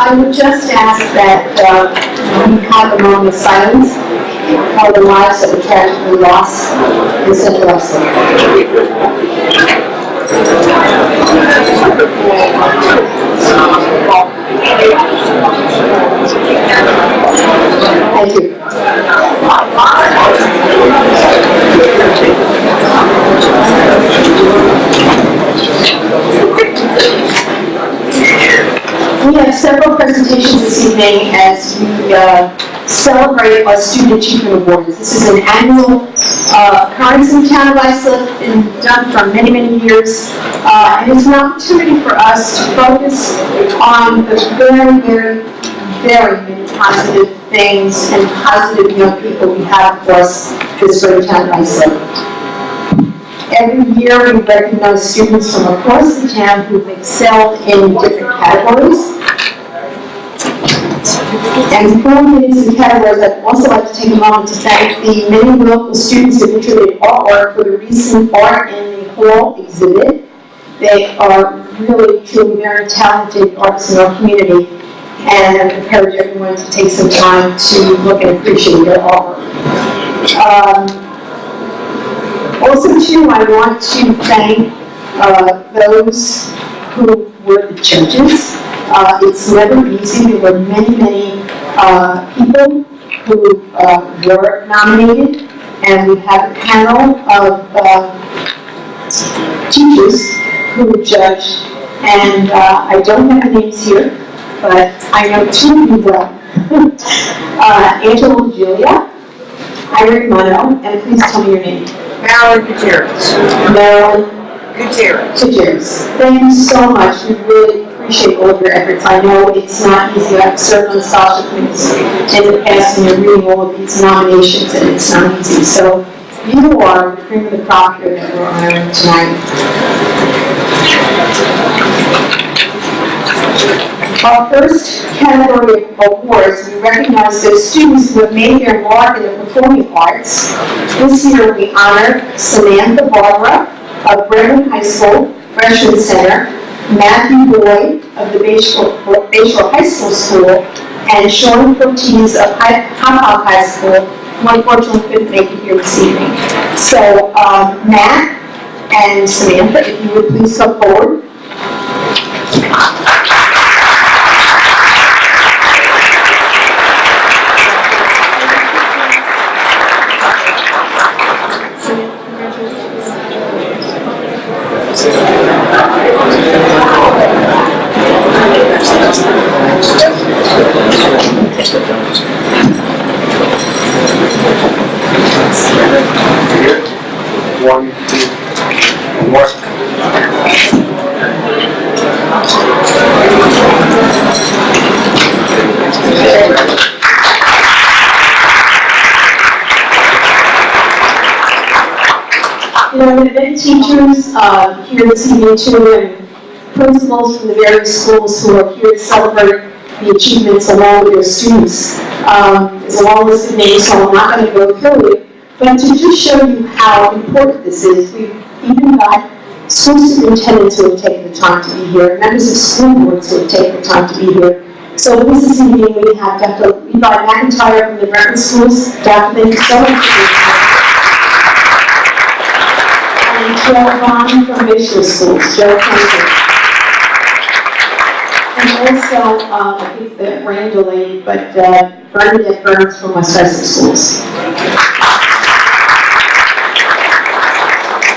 I would just ask that we have a moment of silence for the lives that were tragically lost in Central Iceland. Thank you. We have several presentations this evening as we celebrate our Student Achievement Awards. This is an annual occurrence in the town of Islip, been done for many, many years, and it's an opportunity for us to focus on the very, very, very many positive things and positive young people we have, of course, this great town of Islip. Every year we recognize students from across the town who've excelled in different categories. And before we get into the categories, I'd also like to take a moment to thank the many local students who contributed artwork for the recent Art in the Hall exhibit. They are really, truly very talented artists in our community, and I encourage everyone to take some time to look and appreciate their artwork. Also, too, I want to thank those who were the judges. It's never easy. There were many, many people who were nominated, and we have a panel of teachers who judged. And I don't have the names here, but I know two of you well. Angela Julia, Irene Mono, and please tell me your name. Marilyn Gutierrez. Marilyn Gutierrez. Thank you so much. We really appreciate all of your efforts. I know it's not easy. I've served on the scholarship committees in the past, and you're reading all of these nominations, and it's not easy. So you are the cream of the crop here that we're honoring tonight. Our first category of awards, we recognize those students who have made their mark in the performing arts. This year we honor Samantha Barbara of Brentwood High School, Freshman Center, Matthew Boyd of the Bayshore High School, and Sean Cortez of Hop High School, who unfortunately couldn't make it here this evening. So Matt and Samantha, if you would please come forward. One, two, one more. You know, there have been teachers here this evening too, and principals from the various schools who are here to celebrate the achievements along with their students. There's a long list of names, so I'm not going to go through it. But to just show you how important this is, we've even got school superintendents who have taken the time to be here, members of school boards who have taken the time to be here. So this evening we have Dr. Levi McIntyre from the Brentwood Schools. Dr. thank you so much for being here. And Joe Vaughn from Bayshore Schools. Joe, thank you. And also, I think that Randall Lane, but Bernadette Burns from West Essex Schools.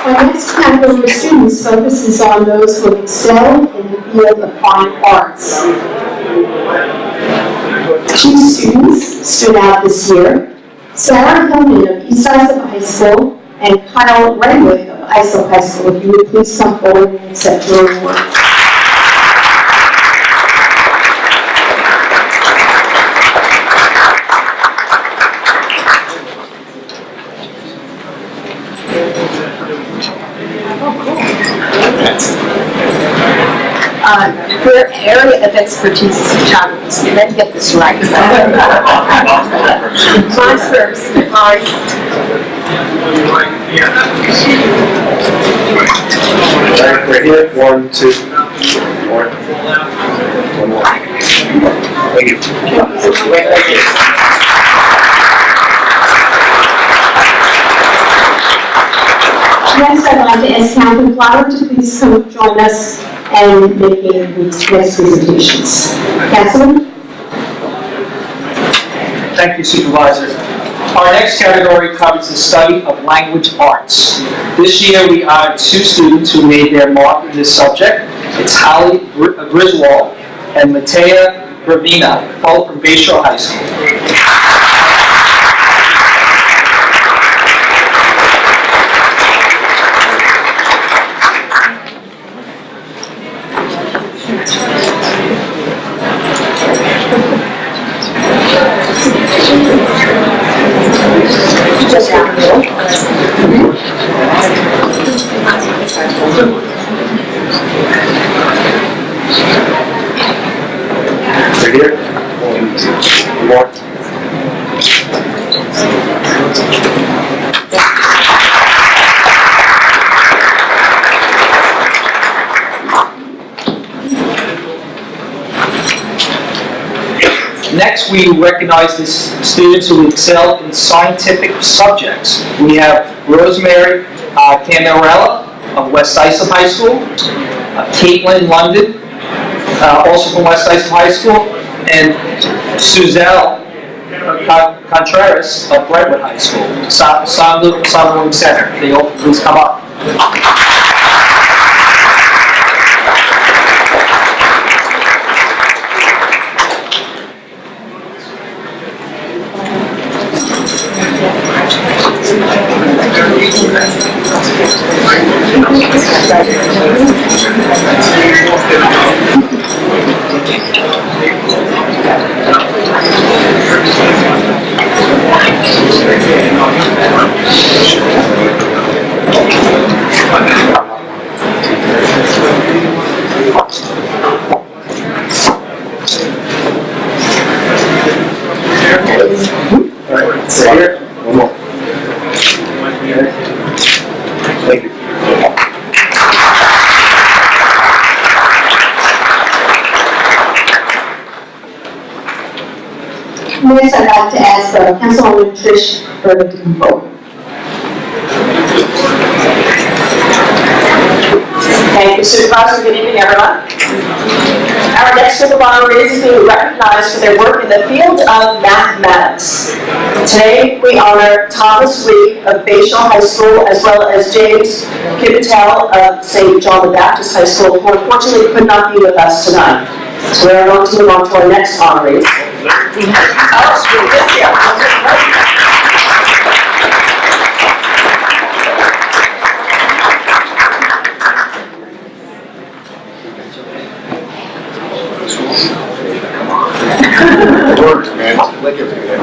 Our next category of students focuses on those who have excelled in the field of fine arts. Two students stood out this year: Sarah Hillman of East Islip High School and Kyle Renwick of Islip High School. If you would please come forward and accept your award. Their area of expertise is photography, so you better get this right. Mine's first. Right here. One, two, more. One more. Thank you. Thank you. Next, I'd like to ask Councilman Flower to please come join us and making the next presentations. Councilman? Thank you, Supervisor. Our next category covers the study of language arts. This year, we honored 2 students who made their mark in this subject. It's Holly Griswold and Matea Gravina, both from Bayshore High School. Right here. 1, 2, more. Next, we recognize the students who excel in scientific subjects. We have Rosemary Camarella of West Islip High School, Caitlin London, also from West Islip High School, and Suzelle Contreras of Brentwood High School, Summerlin Center. They all please come up. Right here. 1 more. Thank you. Next, I'd like to ask Councilwoman Trish Berger to come forward. Thank you, Supervisor. Good evening, everyone. Our next group of honorees is being recognized for their work in the field of mathematics. Today, we honor Thomas Reed of Bayshore High School, as well as James Kibitel of St. John the Baptist High School, who unfortunately could not be with us tonight. So we are going to move on to our next honorees. Words, man. Like everything.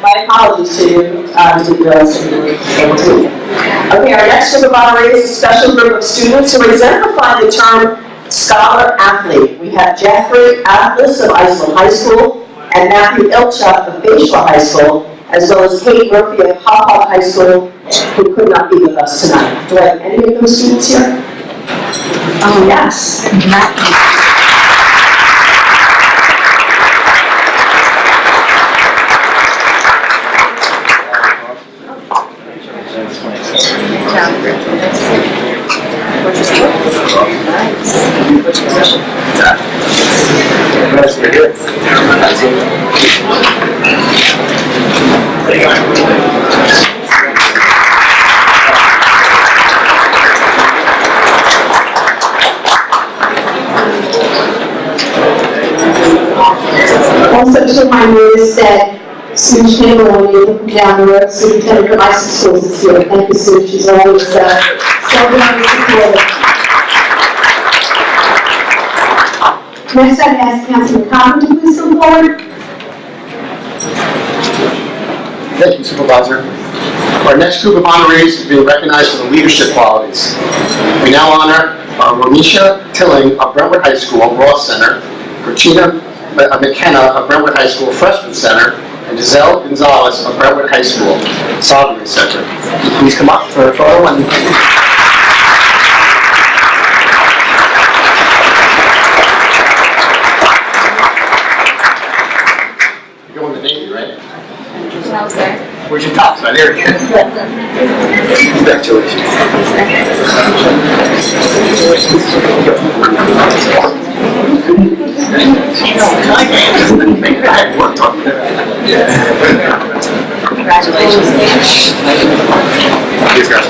My apologies to you, didn't realize that you were able to. Okay, our next group of honorees is a special group of students who exemplify the term scholar athlete. We have Jeffrey Atlas of Islip High School and Matthew Ilchuk of Bayshore High School, as well as Kate Murphy of Hop High School, who could not be with us tonight. Do I have any of those students here? Oh, yes. That's pretty good. Also, to remind you is that Sue Chamberlain, when you look down the road, Superintendent of Islip Schools is here. Thank you, Sue. She's always so very supportive. Next, I'd ask Councilman Cobb to please come forward. Thank you, Supervisor. Our next group of honorees is being recognized for the leadership qualities. We now honor Ronisha Tilling of Brentwood High School, Ross Center, Christina McKenna of Brentwood High School Freshman Center, and Giselle Gonzalez of Brentwood High School Sovereign Center. Please come up for a photo and you're going to Navy, right? No, sir. Where's your top? Right there again. Congratulations. I had worked on Congratulations. These guys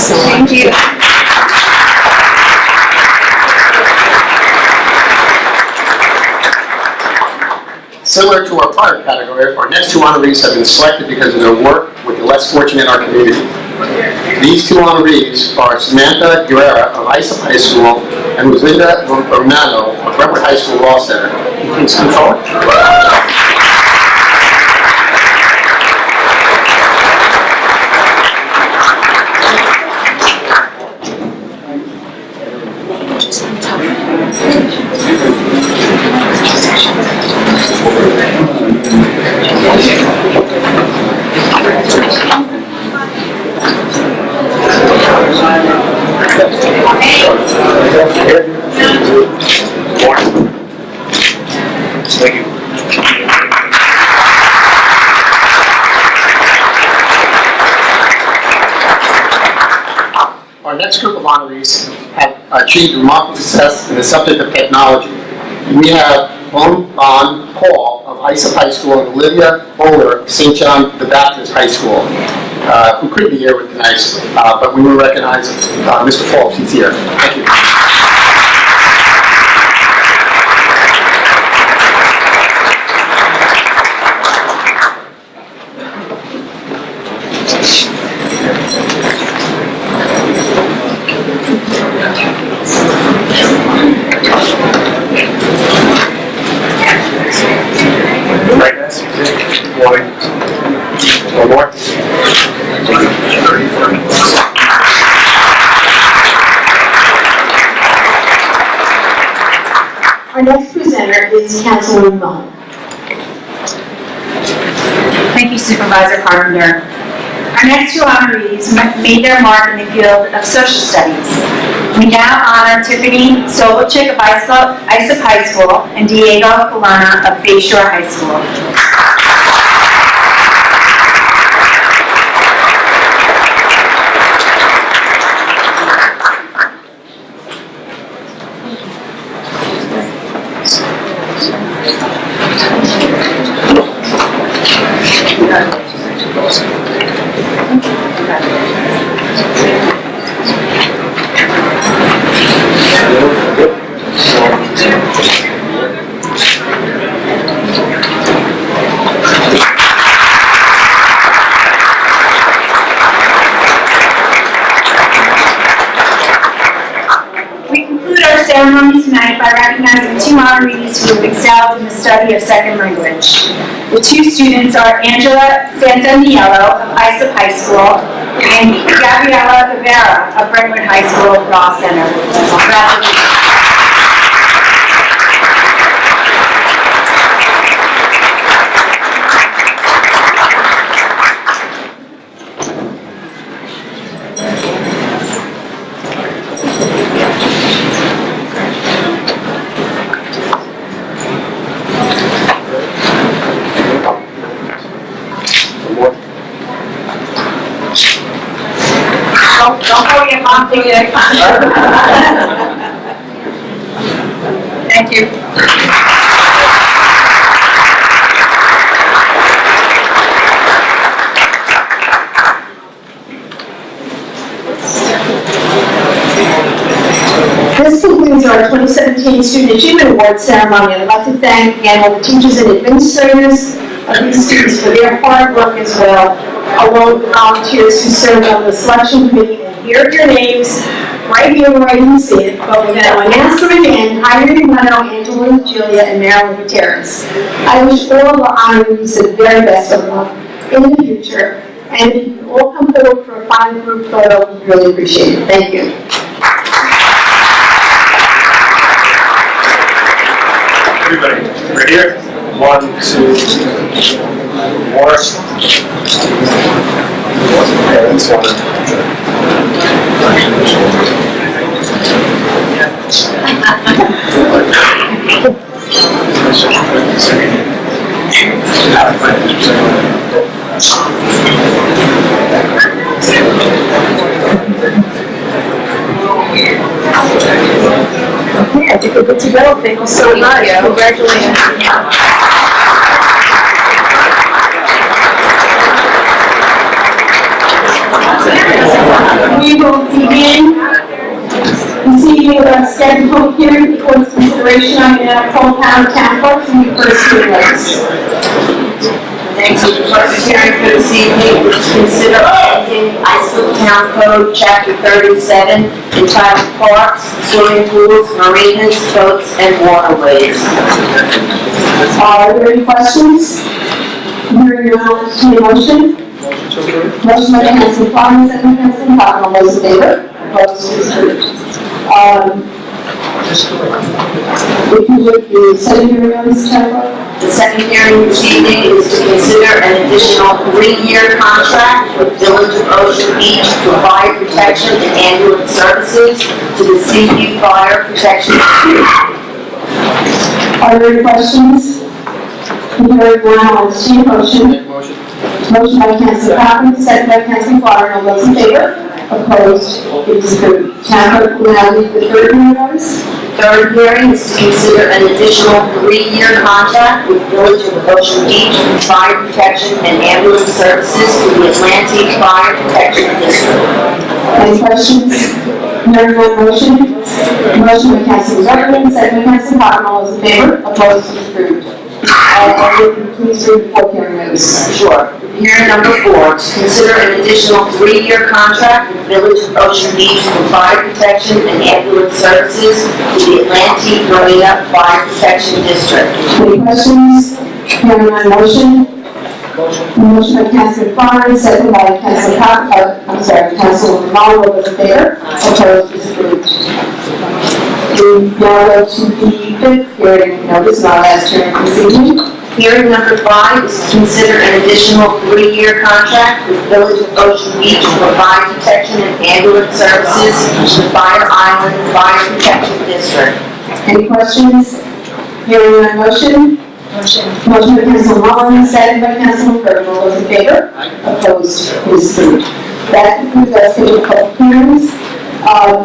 Thank you. Similar to our prior category, our next two honorees have been selected because of their work with the less fortunate in our community. These two honorees are Samantha Guerrera of Islip High School and Rosalinda Romano of Brentwood High School Law Center. Please come forward. Thank you. Our next group of honorees have achieved remarkable success in the subject of technology. We have Bon Paul of Islip High School and Olivia Bowler of St. John the Baptist High School, who could be here with tonight, but we will recognize Mr. Paul if he's here. Thank you. One more. Our next presenter is Councilwoman Vaughn. Thank you, Supervisor Carpenter. Our next two honorees made their mark in the field of social studies. We now honor Tiffany Solochik of Islip High School and Diego Colana of Bayshore High School. Ceremony tonight by recognizing two honorees who have excelled in the study of second language. The two students are Angela Santaniello of Islip High School and Gabriela Rivera of Brentwood High School Law Center. Congratulations. Don't go your mom to your Thank you. This concludes our 2017 Student Achievement Award ceremony. I'd like to thank again all the teachers and administrators of these students for their hard work as well, along with the volunteers who served on the selection committee. And here are your names right here where I didn't see it, but we're gonna announce them again. Irene Leno, Angela Julia, and Marilyn Gutierrez. I wish all of our honorees the very best of luck in the future, and if you all come forward for a final group photo, we really appreciate it. Thank you. Everybody, right here. 1, 2, 3, 4. Okay, that's one. Okay, I think we're good to go. Thank you so much. Congratulations. We will begin this evening with our scheduled public hearing for consideration on the Cole Town Town Clerk and the first two letters. Next, the first hearing for this evening is to consider amending Islip Town Code, Chapter 37, entitled Parks, Swimming Pools, Marinas, Boats, and Waterways. Are there any questions? Hearing none, I'll entertain a motion. Motion by Councilman Farman, second by Councilman Cotton. All those in favor? Opposed? Approved. If you would, the second hearing on this topic. The second hearing this evening is to consider an additional 3-year contract with Village of Ocean Beach for fire protection and ambulance services to the Seaview Fire Protection District. Are there any questions? Hearing none, I'll entertain a motion. Motion by Councilor Cotton, second by Councilor Farman. All those in favor? Opposed? It is approved. Town clerk will now read the third hearing notice. Third hearing is to consider an additional 3-year contract with Village of Ocean Beach for fire protection and ambulance services to the Atlantic Fire Protection District. Any questions? Hearing none, motion. Motion by Councilor Zuckerman, second by Councilor Cotton. All those in favor? Opposed? It is approved. Please read the fourth hearing notice. Sure. Hearing number 4, to consider an additional 3-year contract with Village of Ocean Beach for fire protection and ambulance services to the Atlantic Marina Fire Protection District. Any questions? Hearing none, motion. Motion by Councilor Farman, second by Councilor Councilor Romano. All those in favor? Opposed? It is approved. We now go to the fifth hearing notice, our last hearing this evening. Hearing number 5 is to consider an additional 3-year contract with Village of Ocean Beach for fire protection and ambulance services to Fire Island Fire Protection District. Any questions? Hearing none, motion. Motion by Councilor Mullins, second by Councilor Burton. All those in favor? Opposed? It is approved. That concludes our scheduled public hearings.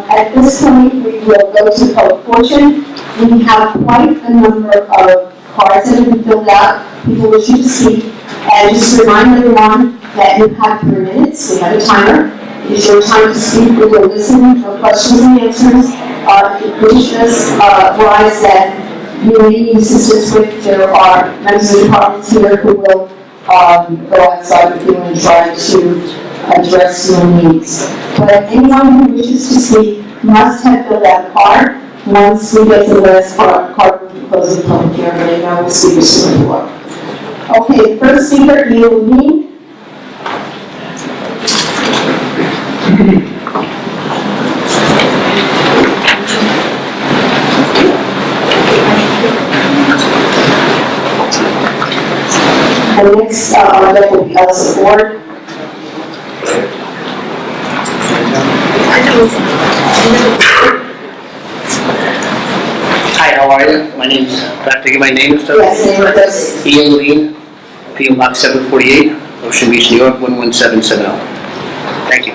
At this point, we will go to public portion. We have quite a number of cards that have been filled out, people wishing to speak. And just to remind everyone that you have 3 minutes, we have a timer. It is your time to speak, we will listen for questions and answers. If you wish us, realize that you may need assistance with, there are members of the departments here who will go outside with you and try to address your needs. But anyone who wishes to speak must have filled out a card. Once we get to the last card, we'll close the public hearing, and I will see you soon before. Okay, the first speaker, Neil Lee. And next, our rep will be Elsa Ward. Hi, how are you? My name's, do I have to give my name and stuff? Yes, name and address. Ian Lean, P.O. Box 748, Ocean Beach, New York, 11770. Thank you.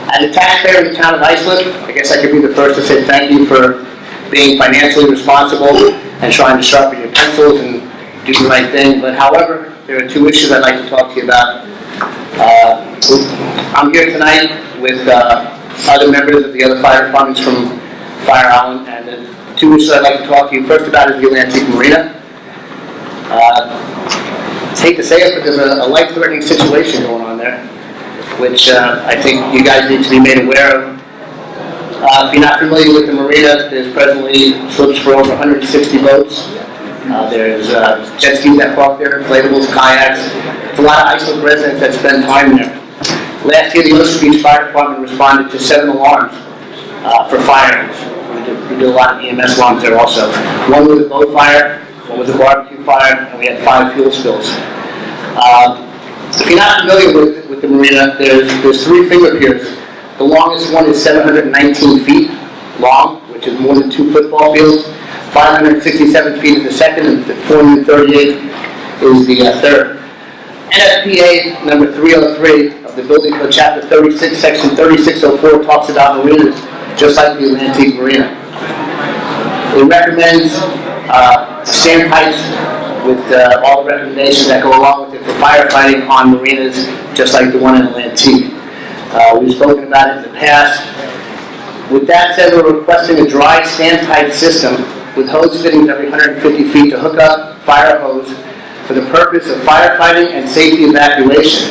As a taxpayer in the town of Iceland, I guess I could be the first to say thank you for being financially responsible and trying to sharpen your pencils and do the right thing. But however, there are 2 issues I'd like to talk to you about. I'm here tonight with other members of the other fire departments from Fire Island, and the 2 issues I'd like to talk to you first about is the Atlantic Marina. I hate to say it, but there's a life-threatening situation going on there, which I think you guys need to be made aware of. If you're not familiar with the marina, there's presently slips for over 160 boats. There's jet skis that park there, inflatables, kayaks. It's a lot of Iceland residents that spend time there. Last year, the Ocean Beach Fire Department responded to 7 alarms for fire. We did a lot of EMS alarms there also. One was a boat fire, one was a barbecue fire, and we had 5 fuel spills. If you're not familiar with the marina, there's 3 finger piers. The longest one is 719 feet long, which is more than 2 football fields. 567 feet is the second, and 438 is the third. NFPA number 303 of the Building Code, Chapter 36, Section 3604 talks about marinas just like the Atlantic Marina. It recommends standpipes with all the recommendations that go along with it for firefighting on marinas, just like the one in Atlantic. We've spoken about it in the past. With that said, we're requesting a dry standpipe system with hose fittings every 150 feet to hook up fire hose for the purpose of firefighting and safety evacuation.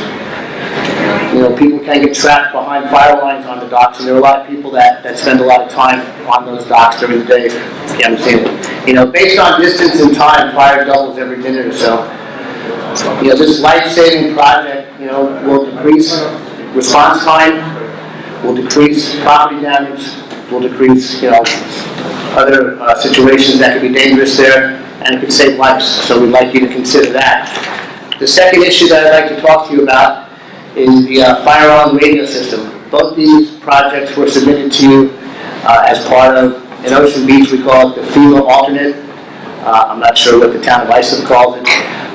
You know, people can get trapped behind fire lines on the docks, and there are a lot of people that spend a lot of time on those docks during the day. You haven't seen it. You know, based on distance and time, fire doubles every minute or so. You know, this life-saving project, you know, will decrease response time, will decrease property damage, will decrease, you know, other situations that could be dangerous there, and it could save lives. So we'd like you to consider that. The second issue that I'd like to talk to you about is the fire alarm radio system. Both these projects were submitted to you as part of, in Ocean Beach, we call it the FEMA alternate. I'm not sure what the town of Iceland calls it,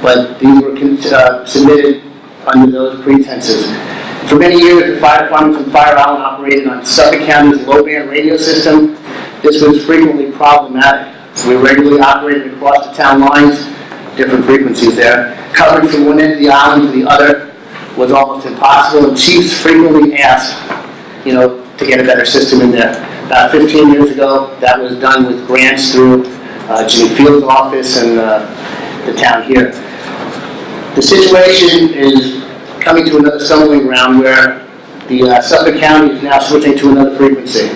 but these were submitted under those pretenses. For many years, the fire department from Fire Island operated on Suffolk County's low-band radio system. This was frequently problematic. We regularly operated across the town lines, different frequencies there. Coverage from one end of the island to the other was almost impossible, and chiefs frequently asked, you know, to get a better system in there. About 15 years ago, that was done with grants through Jimmy Field's office and the town here. The situation is coming to another stumbling ground where the Suffolk County is now switching to another frequency.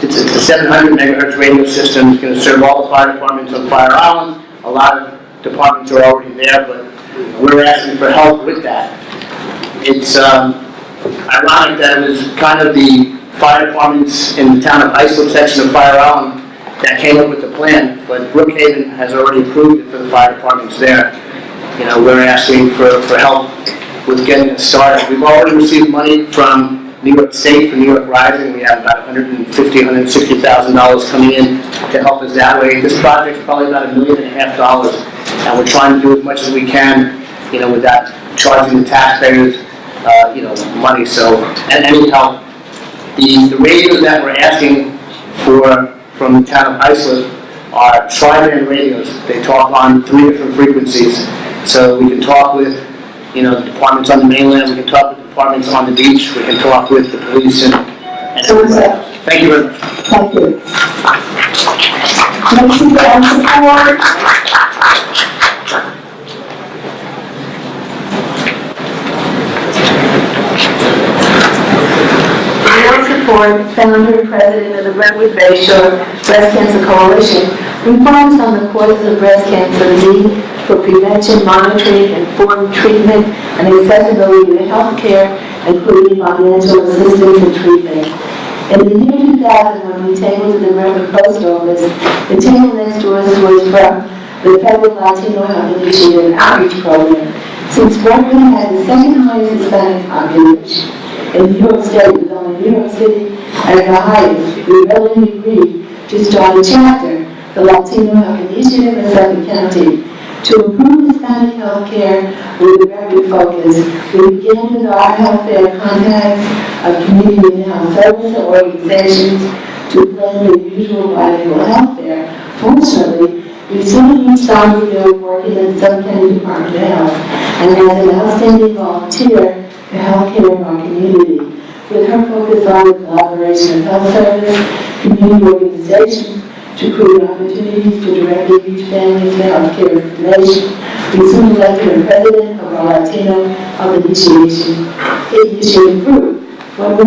It's a 700 megahertz radio system. It's going to serve all the fire departments on Fire Island. A lot of departments are already there, but we're asking for help with that. It's ironic that it was kind of the fire departments in the town of Iceland section of Fire Island that came up with the plan, but Brookhaven has already approved it for the fire departments there. You know, we're asking for help with getting it started. We've already received money from New York State for New York Rising. We have about $150,000, $160,000 coming in to help us that way. This project's probably about $1.5 million, and we're trying to do as much as we can, you know, without charging the taxpayers, you know, money. So, and any help. The radios that we're asking for from the town of Iceland are tri-band radios. They talk on 3 different frequencies, so we can talk with, you know, the departments on the mainland. We can talk with the departments on the beach. We can talk with the police and everywhere else. Thank you very much. Thank you. Next is the support. Support, founder and president of the Brentwood Bayshore Breast Cancer Coalition, informs on the causes of breast cancer, the need for prevention, monitoring, informed treatment, and accessibility to health care, including financial assistance and treatment. In the year 2000, when we tabled to the Brentwood Post Office, the table next to us was from the Federal Latino Health Initiative Outreach Program. Since Brentwood has the second highest Hispanic population in New York State, with only New York City as the highest, we readily agreed to start a chapter, the Latino Health Initiative in Suffolk County, to improve Hispanic health care with a very focus. We begin with our health fair contacts of community and health service organizations to plan the usual bilingual health fair. Fortunately, we soon reached Somerville working in the Suffolk County Department of Health and as an outstanding volunteer for health care in our community. With her focus on the collaboration of health service, community organizations to create opportunities to directly reach families with health care information, we soon elected a president of our Latino Health Initiative group. When we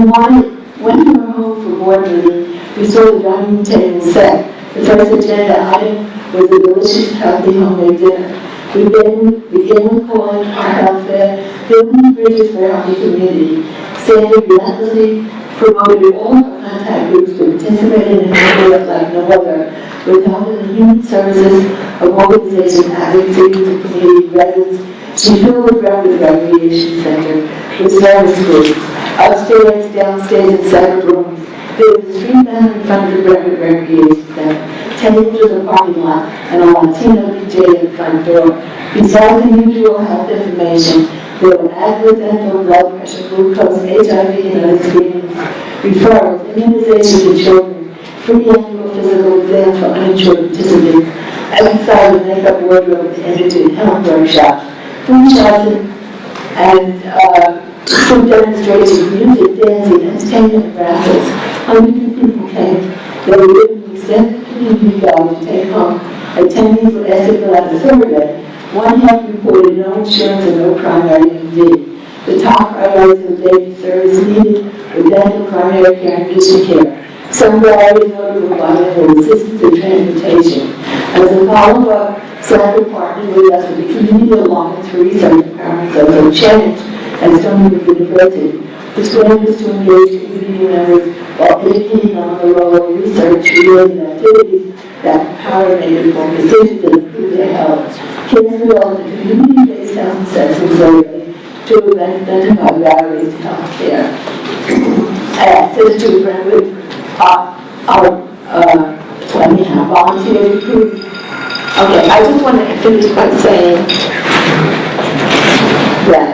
were hopeful for board meeting, we saw the dining table set. The first agenda item was a delicious, healthy homemade dinner. We then began with calling our health fair, building bridges for a healthy community. Sandy relentlessly promoted all of our contact groups to participate in an work like no other, with help in the human services of organization advocacy to community residents. She filled the Rapid Recreation Center with service groups, upstairs, downstairs, and separate rooms. There was a street banner in front of the Rapid Recreation Center, tables in the parking lot, and a Latino DJ at the front door. Besides the usual health information, there were asthma, dental, blood pressure, glucose, HIV, and other screenings, referrals, immunizations in children, free annual physical exams for uninsured participants, exercise and makeup wardrobe and health workshops, food shopping, and food demonstrations, music, dancing, entertainment, and raffles. 100 people came. They were given an extended community guide to take home. Attendees were asked to fill out a survey. One health reported no insurance and no primary MD. The top priorities of daily service needed were dental, primary care, and vision care. Some areas noted reliable assistance in transportation. As a follow-up, Sandra partnered with us with the Community Alliance for Research Empowerment Social Change at Stony Brook University. This plan is to engage community members while educating on the role of research-related activities that empower makers for decisions that improve their health. Kids developed a community-based health assessment survey to identify barriers to health care. Access to Brentwood, volunteer recruit. Okay, I just want to finish by saying that,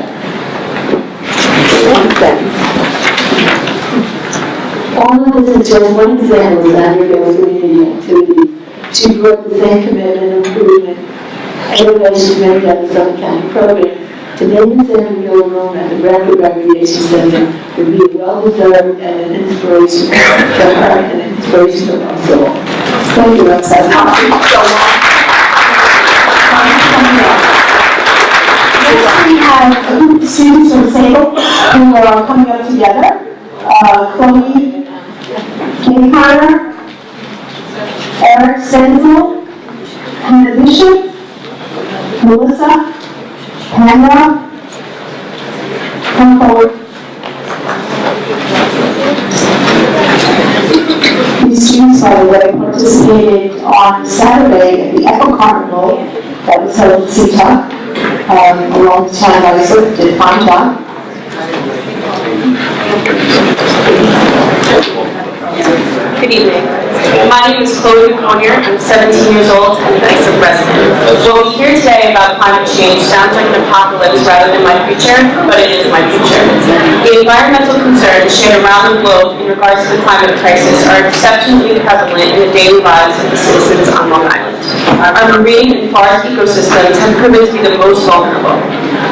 one sentence. All of this is just one example of Sandra community activities. She brought the same commitment, improvement, innovation to many other Southern County programs. The name of Sandra Gill Room at the Rapid Recreation Center would be well-deserved and an inspiration for her and an inspiration to us all. Thank you, Roxanne. Next, we have a group of students from Sable who are coming up together. Chloe Kingheimer, Eric Senzel, Hannah Bishop, Melissa, Pamela, come forward. These students, by the way, participated on Saturday at the Echo Carnival that was held in Seatuck. Along the time I did a fine job. Good evening. My name is Chloe Conyer. I'm 17 years old and an ISA resident. What we hear today about climate change sounds like an apocalypse rather than my future, but it is my future. The environmental concerns shared around the globe in regards to the climate crisis are exceptionally prevalent in the daily lives of the citizens on Long Island. Our marine and forest ecosystems have proven to be the most vulnerable.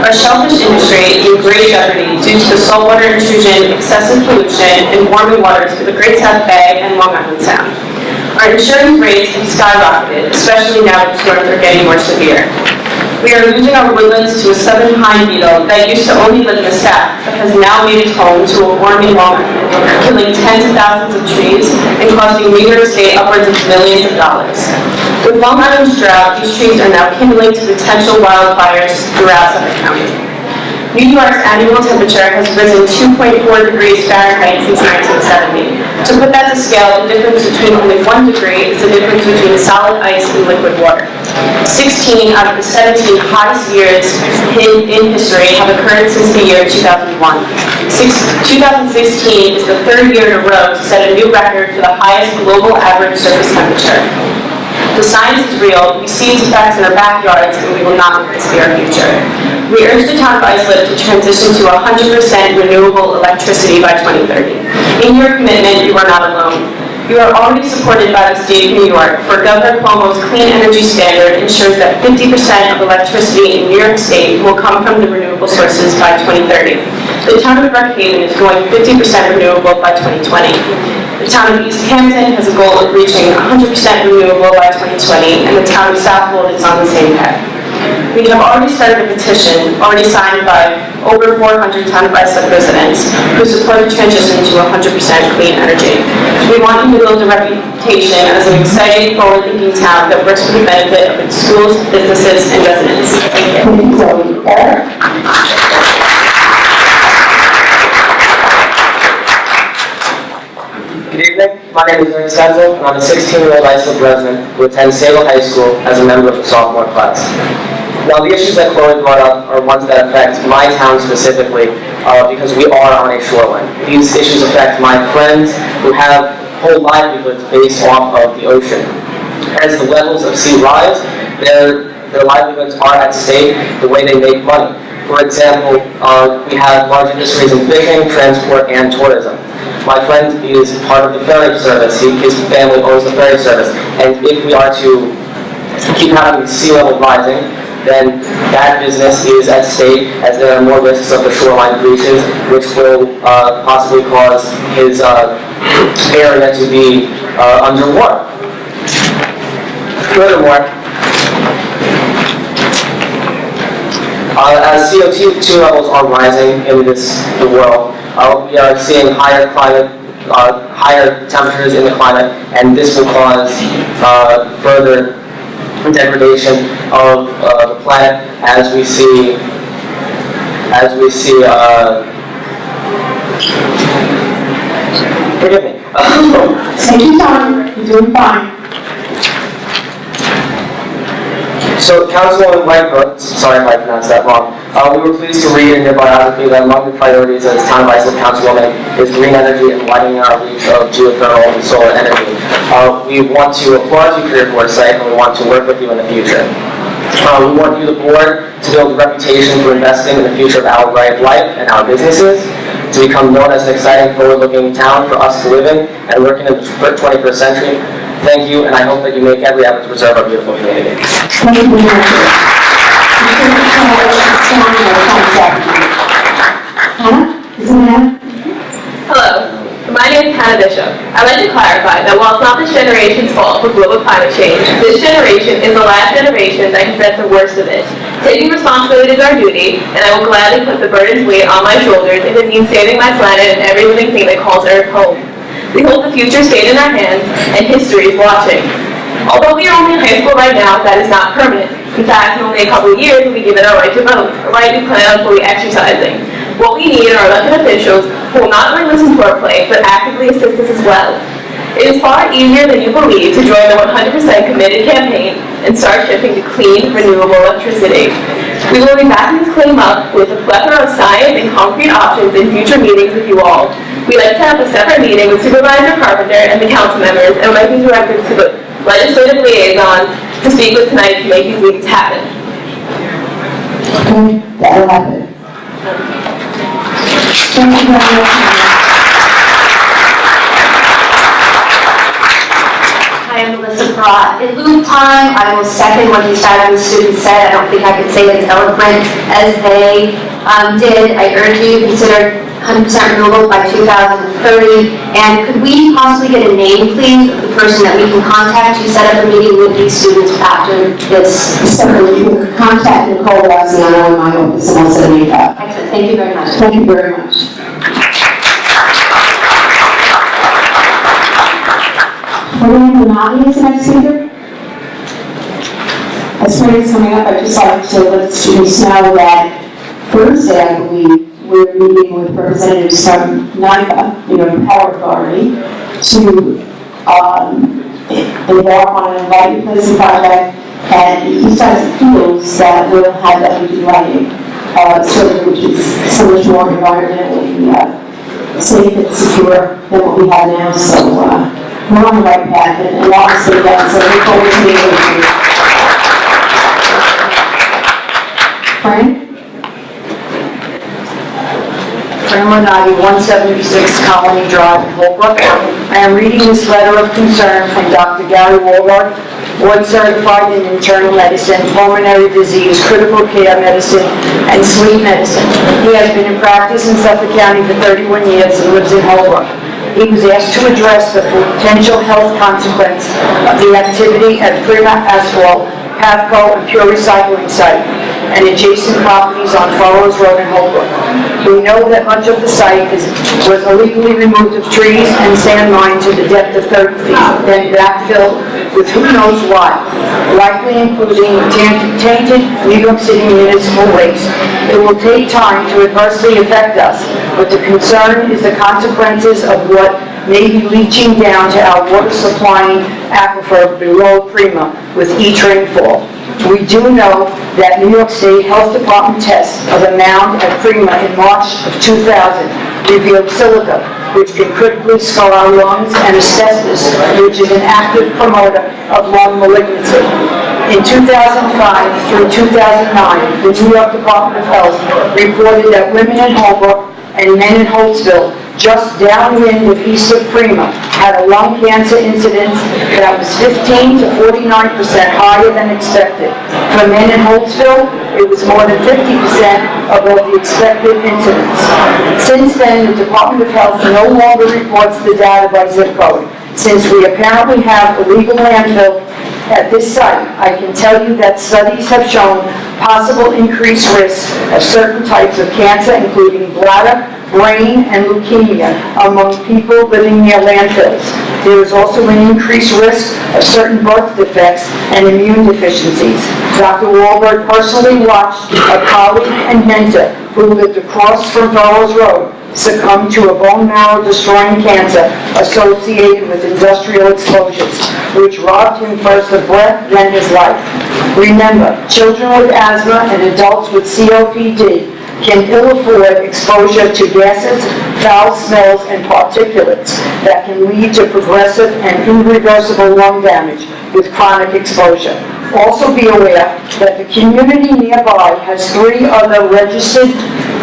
Our shellfish industry is in great jeopardy due to the saltwater intrusion, excessive pollution, and warming waters for the Great South Bay and Long Island Sound. Our insurance rates have skyrocketed, especially now that storms are getting more severe. We are losing our woodlands to a southern pine beetle that used to only live in the south, but has now made its home to a warming Long Island, killing tens of thousands of trees and costing New York State upwards of millions of dollars. With Long Island's drought, these trees are now kindling to potential wildfires throughout Suffolk County. New York's annual temperature has risen 2.4 degrees Fahrenheit since 1970. To put that to scale, the difference between only 1 degree is the difference between solid ice and liquid water. 16 out of the 17 hottest years in history have occurred since the year 2001. 2016 is the third year in a row to set a new record for the highest global average surface temperature. The science is real, we see its effects in our backyards, and we will not let this be our future. We urge the town of Islip to transition to 100% renewable electricity by 2030. In your commitment, you are not alone. You are already supported by the state of New York, for Governor Cuomo's Clean Energy Standard ensures that 50% of electricity in New York State will come from the renewable sources by 2030. The town of Brookhaven is going 50% renewable by 2020. The town of East Hampton has a goal of reaching 100% renewable by 2020, and the town of Southwold is on the same path. we have already started a petition, already signed by over 400 town of Islip residents who support the transition to 100% clean energy. We want you to build a reputation as an exciting, forward-thinking town that works for the benefit of its schools, businesses, and residents. Thank you. Thank you, Zoe. Eric? Good evening, my name is Aaron Stenzel, and I'm a 16-year-old Islip resident who attends Sable High School as a member of the sophomore class. Now, the issues that Chloe brought up are ones that affect my town specifically because we are on a shoreline. These issues affect my friends who have whole livelihoods based off of the ocean. As the levels of sea rise, their livelihoods are at stake, the way they make money. For example, we have large industries in fishing, transport, and tourism. My friend is part of the ferry service. His family owns the ferry service. And if we are to keep having sea level rising, then that business is at stake as there are more risks of the shoreline breaches, which will possibly cause his area to be underwater. Furthermore, as CO2 levels are rising in the world, we are seeing higher temperatures in the climate, and this will cause further degradation of the planet as we see forgive me. Take your time, you're doing fine. So, Councilwoman Whitebrook, sorry if I pronounced that wrong, we were pleased to read in your biography that among the priorities as Town of Islip Councilwoman is green energy and widening our reach of geothermal and solar energy. We want to applaud you for your foresight, and we want to work with you in the future. We want you, the board, to build a reputation for investing in the future of our way of life and our businesses, to become known as an exciting, forward-looking town for us to live in and work in the 21st century. Thank you, and I hope that you make every effort to preserve our beautiful community. Thank you very much. Hannah, isn't that? Hello, my name is Hannah Bishop. I'd like to clarify that while it's not this generation's fault for global climate change, this generation is the last generation that can get the worst of it. Taking responsibility is our duty, and I will gladly put the burden's weight on my shoulders if it means saving my planet and every living thing that calls Earth home. We hold the future state in our hands, and history is watching. Although we are only in high school right now, that is not permanent. In fact, in only a couple of years, we'll be given our right to vote, a right we plan on fully exercising. What we need are elected officials who will not only listen to our plight, but actively assist us as well. It is far easier than you believe to join the 100% committed campaign and start shifting to clean, renewable electricity. We will be backing this claim up with a plethora of science and concrete options in future meetings with you all. We'd like to set up a separate meeting with Supervisor Carpenter and the council members, and would like you directed to the legislative liaison to speak with tonight to make these meetings happen. Okay, that'll happen. Thank you very much. Hi, I'm Melissa Pratt. In lieu of time, I will second what the establishment students said. I don't think I could say it as eloquent as they did. I urge you to consider 100% renewable by 2030. And could we possibly get a name, please, of the person that we can contact to set up a meeting with these students after this? Separately, you can contact Nicole Graziano in my office, and I'll send you that. Excellent, thank you very much. Thank you very much. Maureen Benatti is the next speaker. As spring is coming up, I'd just like to let the students know that Thursday, I believe, we're meeting with representatives from NYPA, the Power Authority, to embark on an lighting placement project at the east side of Fields that will have LED lighting, which is so much more environmentally safe and secure than what we have now. So we're on the right path, and obviously, again, so we look forward to meeting with you. Frank? Fran Monati, 176 Colony Drive, Holbrook. I am reading this letter of concern from Dr. Gary Woolard, board certified in internal medicine, pulmonary disease, critical care medicine, and sleep medicine. He has been in practice in Suffolk County for 31 years and lives in Holbrook. He was asked to address the potential health consequence of the activity at Prima Asphalt, Pavco, and Pure Recycling site. and adjacent properties on Furrows Road in Holbrook. We know that much of the site was illegally removed of trees and sand mines to the depth of 30 feet, then backfilled with who knows what, likely including tainted New York City municipal waste. It will take time to adversely affect us, but the concern is the consequences of what may be leaching down to our water supplying aquifer below Prima with each rainfall. We do know that New York State Health Department tests of a mound at Prima in March of 2000 revealed silica, which can critically scar our lungs, and asbestos, which is an active promoter of lung malignancy. In 2005 through 2009, the New York Department of Health reported that women in Holbrook and men in Holtzville, just downwind of east of Prima, had a lung cancer incidence that was 15 to 49% higher than expected. For men in Holtzville, it was more than 50% above the expected incidence. Since then, the Department of Health no longer reports the data by zip code. Since we apparently have illegal landfill at this site, I can tell you that studies have shown possible increased risk of certain types of cancer, including bladder, brain, and leukemia among people living near landfills. There is also an increased risk of certain birth defects and immune deficiencies. Dr. Wahlberg personally watched a colleague and mentor who lived across from Furrows Road succumb to a bone marrow destroying cancer associated with industrial exposures, which robbed him first of breath, then his life. Remember, children with asthma and adults with COPD can ill afford exposure to gases, foul smells, and particulates that can lead to progressive and irreversible lung damage with chronic exposure. Also be aware that the community nearby has 3 other registered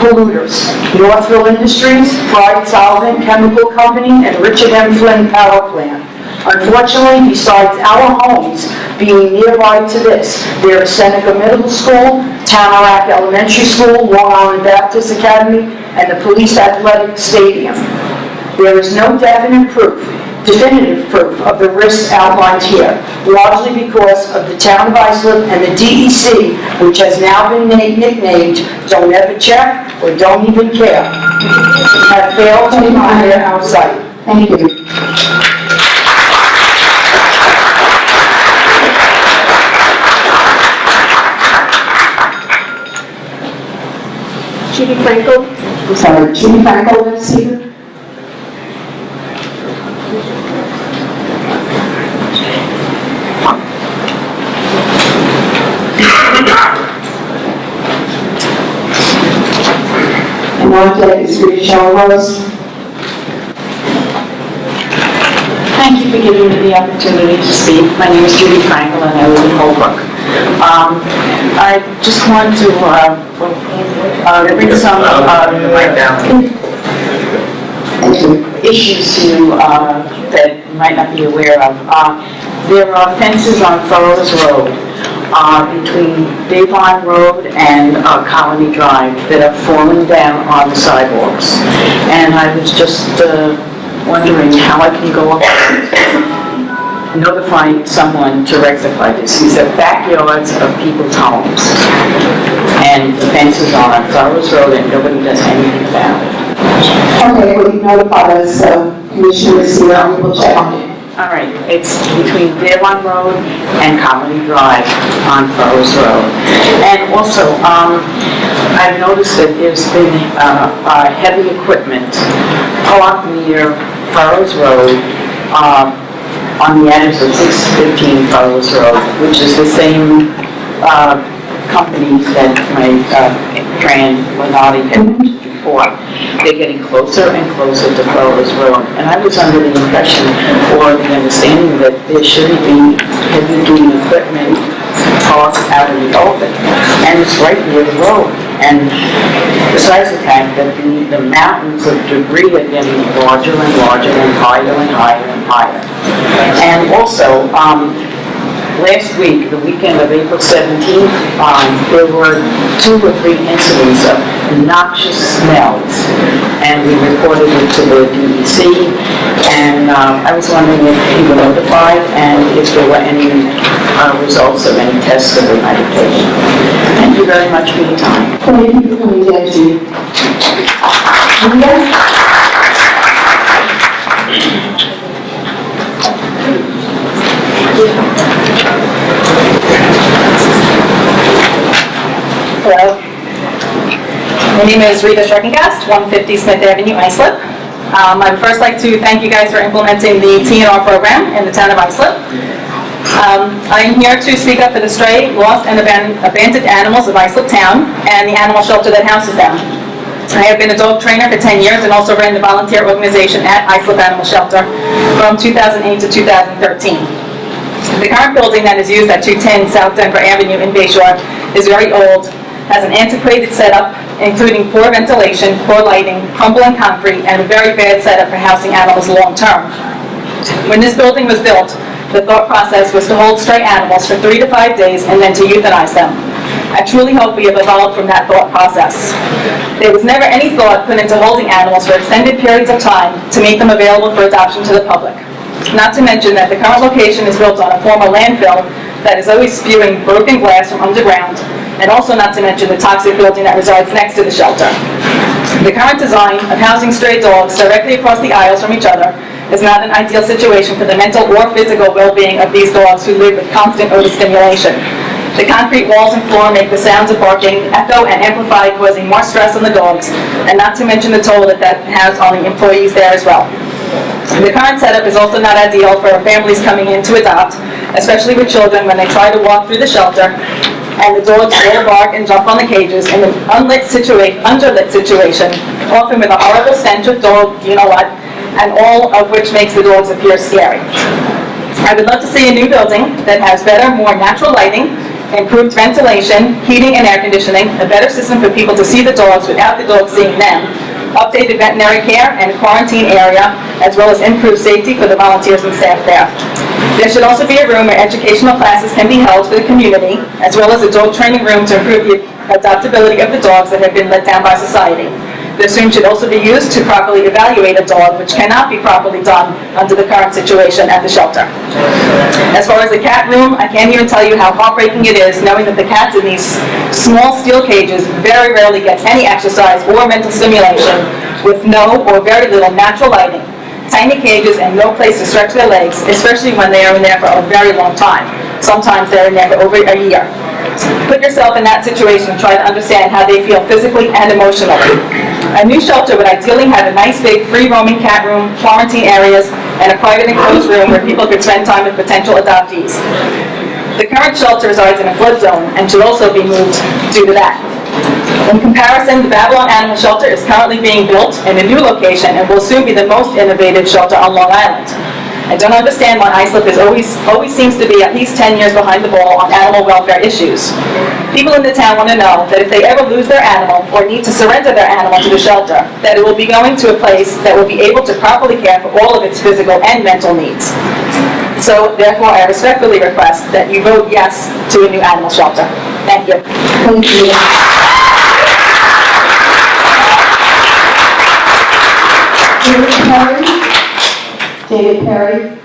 polluters: Northville Industries, Pride Solvent Chemical Company, and Richard M. Flynn Power Plant. Unfortunately, besides our homes being nearby to this, there is Seneca Middle School, Tamarack Elementary School, Long Island Baptist Academy, and the Police Athletic Stadium. There is no definitive proof of the risks outlined here, largely because of the town of Islip and the DEC, which has now been nicknamed Don't Ever Check or Don't Even Care, have failed to monitor our site. Thank you. Judy Franco, Judy Franco, let's see her. And object is Rachel Rose. Thank you for giving me the opportunity to speak. My name is Judy Frankel and I live in Holbrook. I just want to bring some issues to you that you might not be aware of. There are fences on Furrows Road between Devon Road and Colony Drive that are falling down on the sidewalks. And I was just wondering how I can go up notifying someone to rectify this. These are backyards of people's homes. And the fences are on Furrows Road and nobody does anything about it. Okay, well, you notified us, so Commissioner Seale will check on it. All right, it's between Devon Road and Colony Drive on Furrows Road. And also, I've noticed that there's been heavy equipment parked near Furrows Road on the edge of 615 Furrows Road, which is the same companies that my Fran Lenardi had mentioned before. They're getting closer and closer to Furrows Road. And I was under the impression or the understanding that there shouldn't be heavy-duty equipment parked out in the open. And it's right near the road. And besides the fact that the mountains of debris are getting larger and larger and higher and higher and higher. And also, Last week, the weekend of April 17th, there were 2 or 3 incidents of noxious smells, and we reported it to the DEC, and I was wondering if you were notified and if there were any results of any tests of the medication. Thank you very much for your time. Thank you for coming, Angie. Hello. My name is Rita Schreckenkast, 150 Smith Avenue, Islip. I'd first like to thank you guys for implementing the TNR program in the town of Islip. I am here to speak up for the stray, lost, and abandoned animals of Islip Town and the animal shelter that houses them. I have been a dog trainer for 10 years and also ran the volunteer organization at Islip Animal Shelter from 2008 to 2013. The current building that is used at 210 South Denver Avenue in Bayshore is very old, has an antiquated setup, including poor ventilation, poor lighting, crumbling concrete, and a very bad setup for housing animals long-term. When this building was built, the thought process was to hold stray animals for 3 to 5 days and then to euthanize them. I truly hope we have evolved from that thought process. There was never any thought put into holding animals for extended periods of time to make them available for adoption to the public. Not to mention that the current location is built on a former landfill that is always spewing broken glass from underground, and also not to mention the toxic building that resides next to the shelter. The current design of housing stray dogs directly across the aisles from each other is not an ideal situation for the mental or physical well-being of these dogs who live with constant odor stimulation. The concrete walls and floor make the sounds of barking echo and amplify, causing more stress on the dogs, and not to mention the toll that has on the employees there as well. The current setup is also not ideal for families coming in to adopt, especially with children when they try to walk through the shelter, and the dogs will bark and jump on the cages in an underlit situation, often with a horrible stench of dog, you-know-what, and all of which makes the dogs appear scary. I would love to see a new building that has better, more natural lighting, improved ventilation, heating and air conditioning, a better system for people to see the dogs without the dogs seeing them, updated veterinary care and quarantine area, as well as improved safety for the volunteers and staff there. There should also be a room where educational classes can be held for the community, as well as a dog training room to improve the adoptability of the dogs that have been let down by society. This room should also be used to properly evaluate a dog, which cannot be properly done under the current situation at the shelter. As far as the cat room, I can't even tell you how heartbreaking it is knowing that the cats in these small steel cages very rarely get any exercise or mental stimulation with no or very little natural lighting, tiny cages and no place to stretch their legs, especially when they are in there for a very long time. Sometimes they're in there for over a year. Put yourself in that situation and try to understand how they feel physically and emotionally. A new shelter would ideally have a nice big free roaming cat room, quarantine areas, and a private enclosed room where people could spend time with potential adoptees. The current shelter resides in a flood zone and should also be moved due to that. In comparison, the Babylon Animal Shelter is currently being built in a new location and will soon be the most innovative shelter on Long Island. I don't understand why Islip always seems to be at least 10 years behind the ball on animal welfare issues. People in the town want to know that if they ever lose their animal or need to surrender their animal to the shelter, that it will be going to a place that will be able to properly care for all of its physical and mental needs. So, therefore, I respectfully request that you vote yes to a new animal shelter. Thank you. Thank you. David Perry.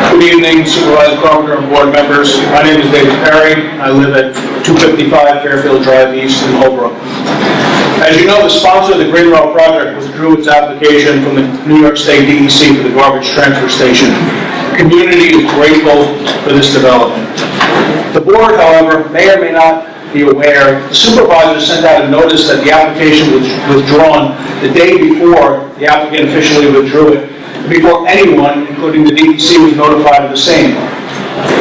Good evening, Supervisor Carpenter and board members. My name is David Perry. I live at 255 Fairfield Drive East in Holbrook. As you know, the sponsor of the Green Rail project withdrew its application from the New York State DEC for the garbage transfer station. The community is grateful for this development. The board, however, may or may not be aware, the supervisor sent out a notice that the application was withdrawn the day before the applicant officially withdrew it, before anyone, including the DEC, was notified of the same.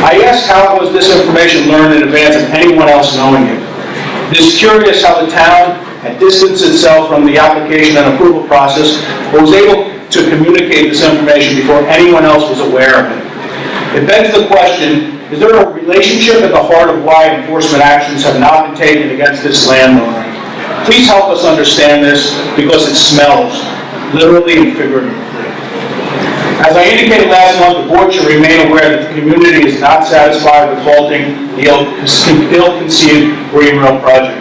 I asked how was this information learned in advance of anyone else knowing it. It is curious how the town had distanced itself from the application and approval process, but was able to communicate this information before anyone else was aware of it. It begs the question, Is there a relationship at the heart of why enforcement actions have not been taken against this landowner? Please help us understand this because it smells, literally and figuratively. As I indicated last month, the board should remain aware that the community is not satisfied with halting the ill-conceived Green Rail project.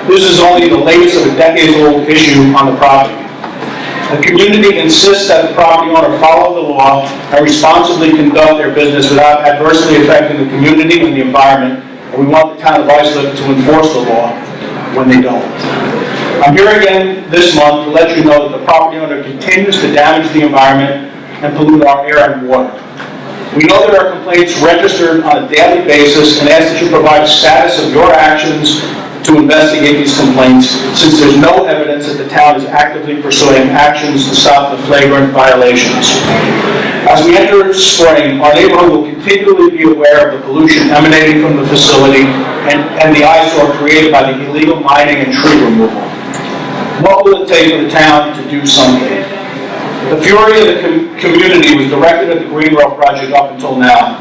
This is only the latest of a decades-old issue on the property. The community insists that the property owner follow the law and responsibly conduct their business without adversely affecting the community and the environment, and we want the town of Islip to enforce the law when they don't. I'm here again this month to let you know that the property owner continues to damage the environment and pollute our air and water. We know there are complaints registered on a daily basis and ask that you provide a status of your actions to investigate these complaints, since there's no evidence that the town is actively pursuing actions to stop the flagrant violations. As we enter spring, our neighborhood will continually be aware of the pollution emanating from the facility and the eyesore created by the illegal mining and tree removal. What will it take for the town to do something? The fury of the community was directed at the Green Rail project up until now.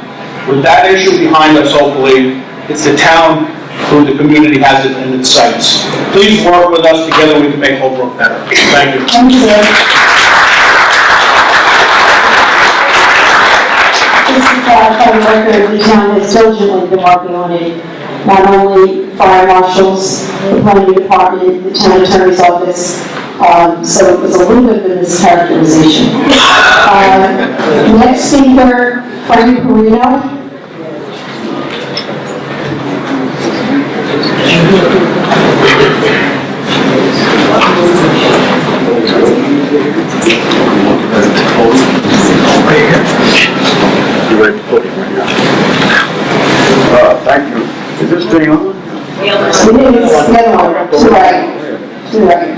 With that issue behind us, hopefully, it's the town who the community has it in its sights. Please work with us. Together we can make Holbrook better. Thank you. Thank you. Just to clarify the record, the town has diligently been working on it. Not only fire marshals, the planning department, the town attorney's office. So it was a little bit of a mischaracterization. Next speaker, Frank Perino. Thank you. Is this thing on? It is, the other one, to the right.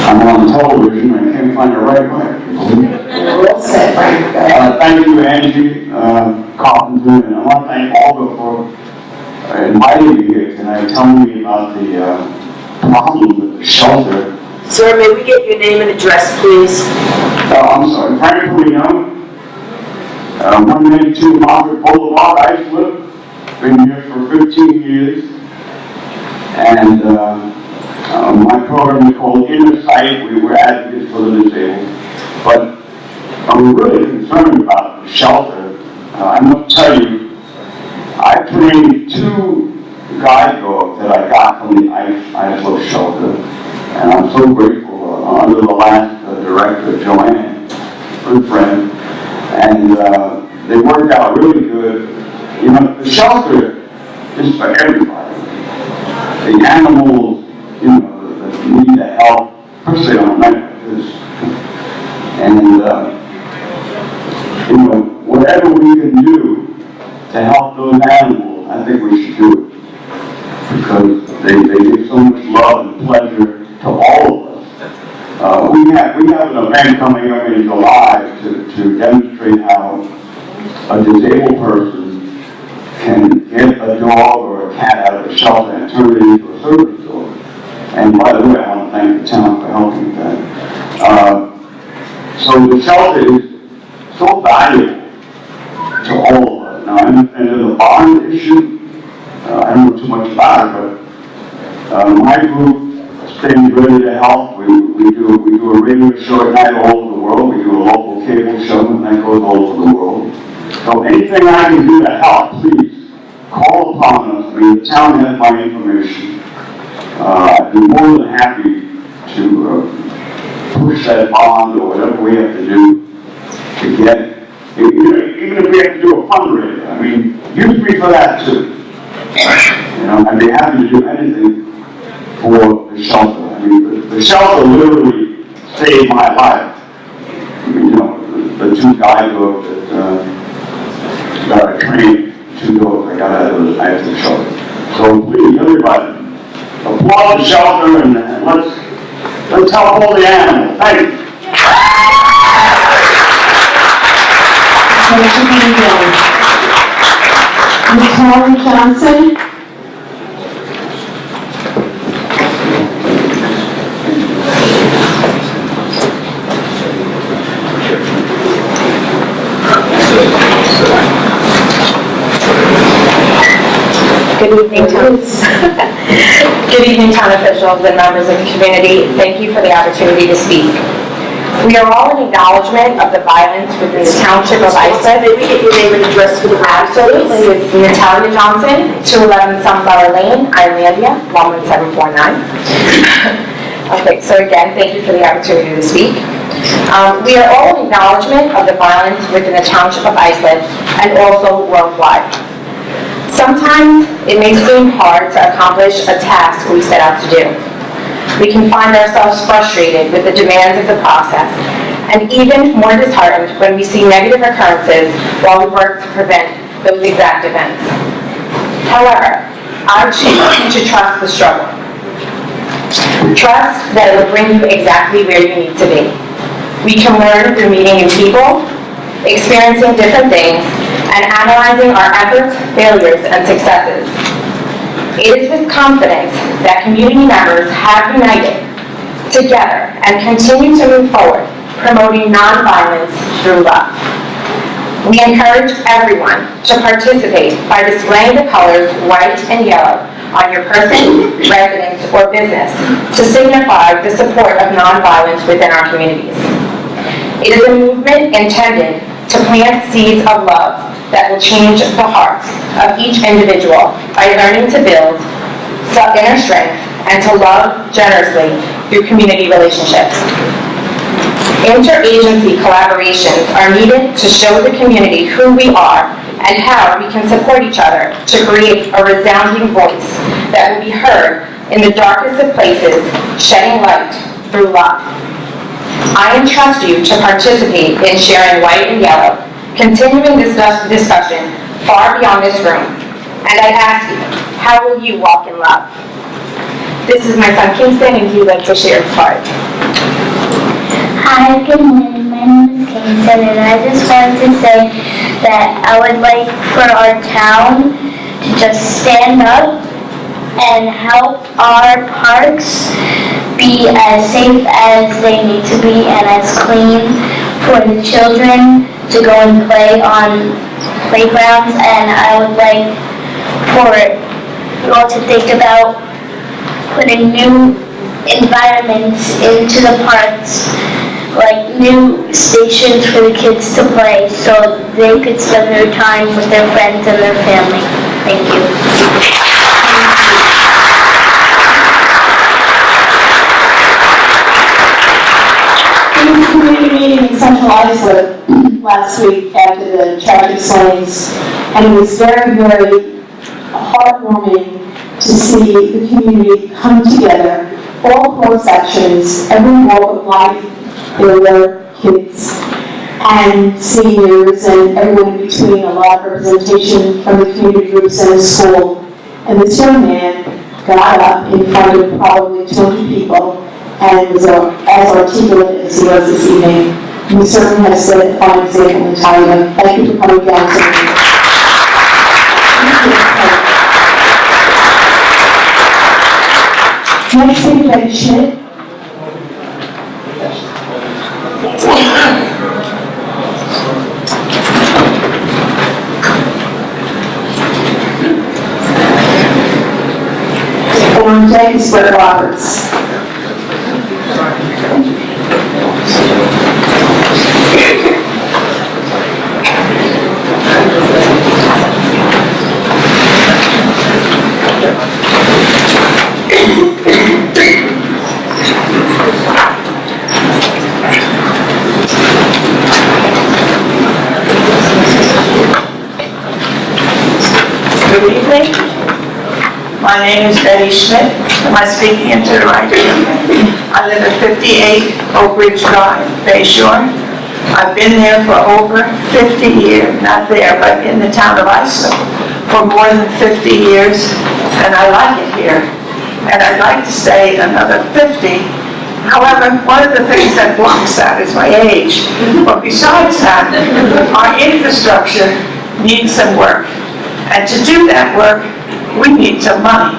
I'm on television, I can't find the right one. We're all set, Frank. Go ahead. Thank you, Angie, Carpenter, and I want to thank Olga for inviting me here tonight, telling me about the problem with the shelter. Sir, may we get your name and address, please? I'm sorry, Frank Perino, 192 Margaret Boulevard, Islip. Been here for 15 years. And my program is called Inner Sight. We were advocates for the disabled. But I'm really concerned about the shelter. I must tell you, I trained 2 guide dogs that I got from the Islip shelter. And I'm so grateful under the last director, Joanne, good friend. And they worked out really good. You know, the shelter is for everybody. The animals, you know, that need the help, especially on a night like this. And, you know, whatever we can do to help those animals, I think we should do it. Because they give so much love and pleasure to all of us. We have an event coming up in July to demonstrate how a disabled person can get a dog or a cat out of a shelter and turn it into a service dog. And by the way, I want to thank the town for helping with that. So the shelter is so valuable to all of us. Now, I understand there's a bond issue. I don't know too much about it, but my group staying ready to help. We do a radio show at night all over the world. We do a local cable show and that goes all over the world. So anything I can do to help, please call upon us. I mean, the town has my information. I'd be more than happy to push that bond or whatever we have to do to get it. Even if we have to do a fundraiser, I mean, use me for that too. You know, I'd be happy to do anything for the shelter. I mean, the shelter literally saved my life. I mean, you know, the 2 guide dogs that I trained, 2 dogs I got out of the shelter. So please, everybody, applaud the shelter and let's help all the animals. Thank you. Natalie Johnson. Good evening, Good evening, town officials and members of the community. Thank you for the opportunity to speak. We are all in acknowledgement of the violence within the township of Islip. May we get your name and address for the record? Absolutely. It's Natalia Johnson, 211 Sunflower Lane, Islandia, 11749. Okay, so again, thank you for the opportunity to speak. We are all in acknowledgement of the violence within the township of Islip and also worldwide. Sometimes it may seem hard to accomplish a task we set out to do. We can find ourselves frustrated with the demands of the process and even more disheartened when we see negative occurrences while we work to prevent those exact events. However, I choose to trust the struggle. Trust that it will bring you exactly where you need to be. We can learn through meeting new people, experiencing different things, and analyzing our efforts, failures, and successes. It is with confidence that community members have united together and continue to move forward, promoting nonviolence through love. We encourage everyone to participate by displaying the colors white and yellow on your person, residence, or business to signify the support of nonviolence within our communities. It is a movement intended to plant seeds of love that will change the hearts of each individual by learning to build inner strength and to love generously through community relationships. Interagency collaborations are needed to show the community who we are and how we can support each other to create a resounding voice that will be heard in the darkest of places, shedding light through love. I entrust you to participate in sharing white and yellow, continuing this discussion far beyond this room. And I ask you, how will you walk in love? This is my son Kingston, and he would like to share his part. Hi, good morning. My name is Kingston, and I just wanted to say that I would like for our town to just stand up and help our parks be as safe as they need to be and as clean for the children to go and play on playgrounds. And I would like for you all to think about putting new environments into the parks, like new stations for the kids to play so they could spend their time with their friends and their family. Thank you. Community meeting in Central Islip last week after the tragic slayings, and it was very, very heartwarming to see the community come together, all cross sections, every walk of life. There were kids and seniors and everyone in between, a lot of representation from the community groups and the school. And this young man got up in front of probably 200 people and was as articulate as he was this evening. We certainly have set a fine example in Tyler. Thank you for coming down tonight. Next thing, Betty Schmidt. And James Brett Roberts. Good evening. My name is Betty Schmidt. Am I speaking into the right? I live at 58 Oak Ridge Drive, Bayshore. I've been there for over 50 years, not there, but in the town of Islip for more than 50 years, and I like it here. And I'd like to stay another 50. However, one of the things that blocks that is my age. But besides that, our infrastructure needs some work. And to do that work, we need some money.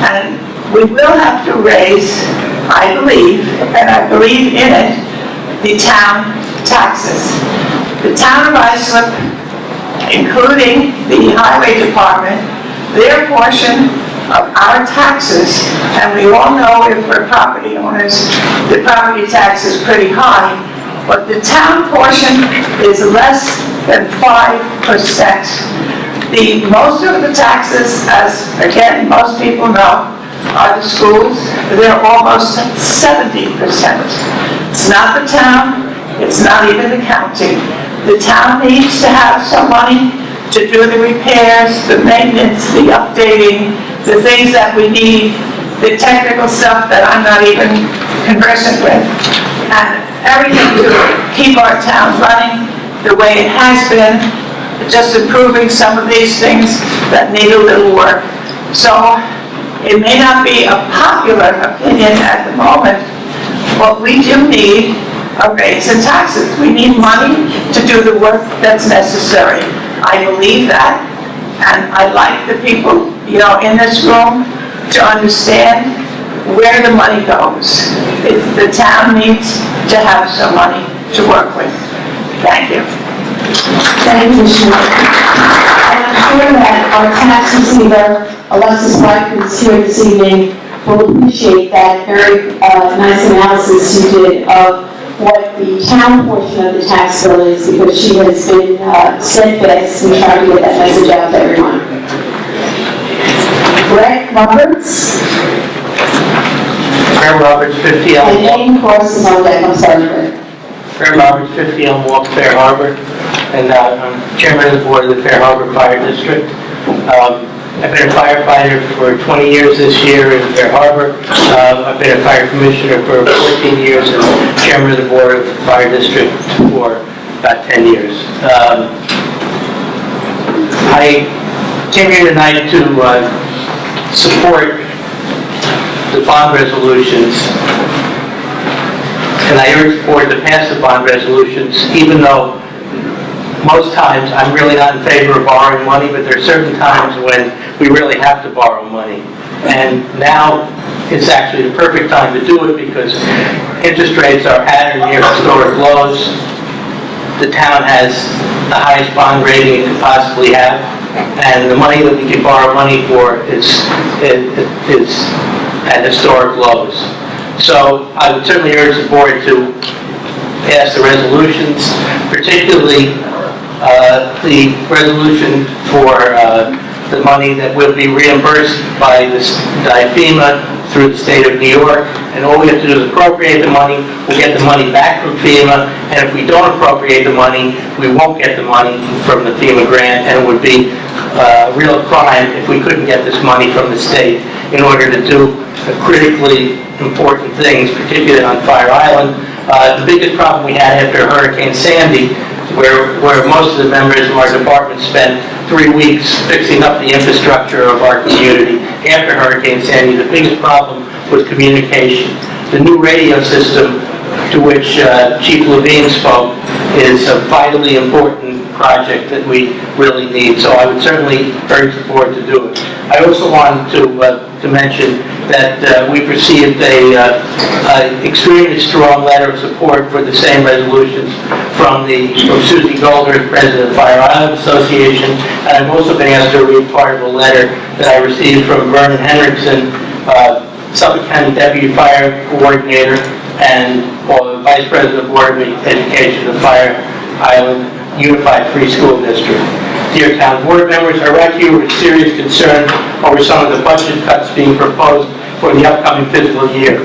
And we will have to raise, I believe, and I believe in it, the town taxes. The town of Islip, including the highway department, their portion of our taxes, and we all know if we're property owners, the property tax is pretty high, but the town portion is less than 5%. Most of the taxes, as again, most people know, are the schools. They're almost 70%. It's not the town, it's not even the county. The town needs to have some money to do the repairs, the maintenance, the updating, the things that we need, the technical stuff that I'm not even conversant with, and everything to keep our town running the way it has been, just improving some of these things that need a little work. So it may not be a popular opinion at the moment, but we do need a raise in taxes. We need money to do the work that's necessary. I believe that, and I'd like the people, in this room to understand where the money goes. The town needs to have some money to work with. Thank you. Thank you, Commissioner. And I'm sure that our tax receiver, Alexis White, who's here this evening, will appreciate that very nice analysis you did of what the town portion of the tax bill is, because she has been steadfast in trying to get that message out to everyone. Brett Roberts. Brett Roberts, 50 And Elm Walk. name, of course, is on deck. I'm sorry, Brett. Brett Roberts, 50 Elm Walk, Fair Harbor, and I'm chairman of the board of the Fair Harbor Fire District. I've been a firefighter for 20 years this year in Fair Harbor. I've been a fire commissioner for 14 years and chairman of the board of the fire district for about 10 years. I came here tonight to support the bond resolutions, and I urge the board to pass the bond resolutions, even though most times I'm really not in favor of borrowing money, but there are certain times when we really have to borrow money. And now is actually the perfect time to do it because interest rates are at or near historic lows. The town has the highest bond rating it could possibly have, and the money that we can borrow money for is at historic lows. So I would certainly urge the board to pass the resolutions, particularly the resolution for the money that will be reimbursed by FEMA through the state of New York. And all we have to do is appropriate the money. We'll get the money back from FEMA. And if we don't appropriate the money, we won't get the money from the FEMA grant. And it would be a real crime if we couldn't get this money from the state in order to do critically important things, particularly on Fire Island. The biggest problem we had after Hurricane Sandy, where most of the members of our department spent 3 weeks fixing up the infrastructure of our community after Hurricane Sandy, the biggest problem was communication. The new radio system to which Chief Levine spoke is a vitally important project that we really need, so I would certainly urge the board to do it. I also wanted to mention that we've received a extremely strong letter of support for the same resolutions from Susie Golder, President of Fire Island Association, and I've also been asked to read part of a letter that I received from Vernon Henriksen, Suffolk County Deputy Fire Coordinator and Vice President of Board of Education of Fire Island Unified Free School District. Dear town board members, I write to you with serious concern over some of the budget cuts being proposed for the upcoming fiscal year.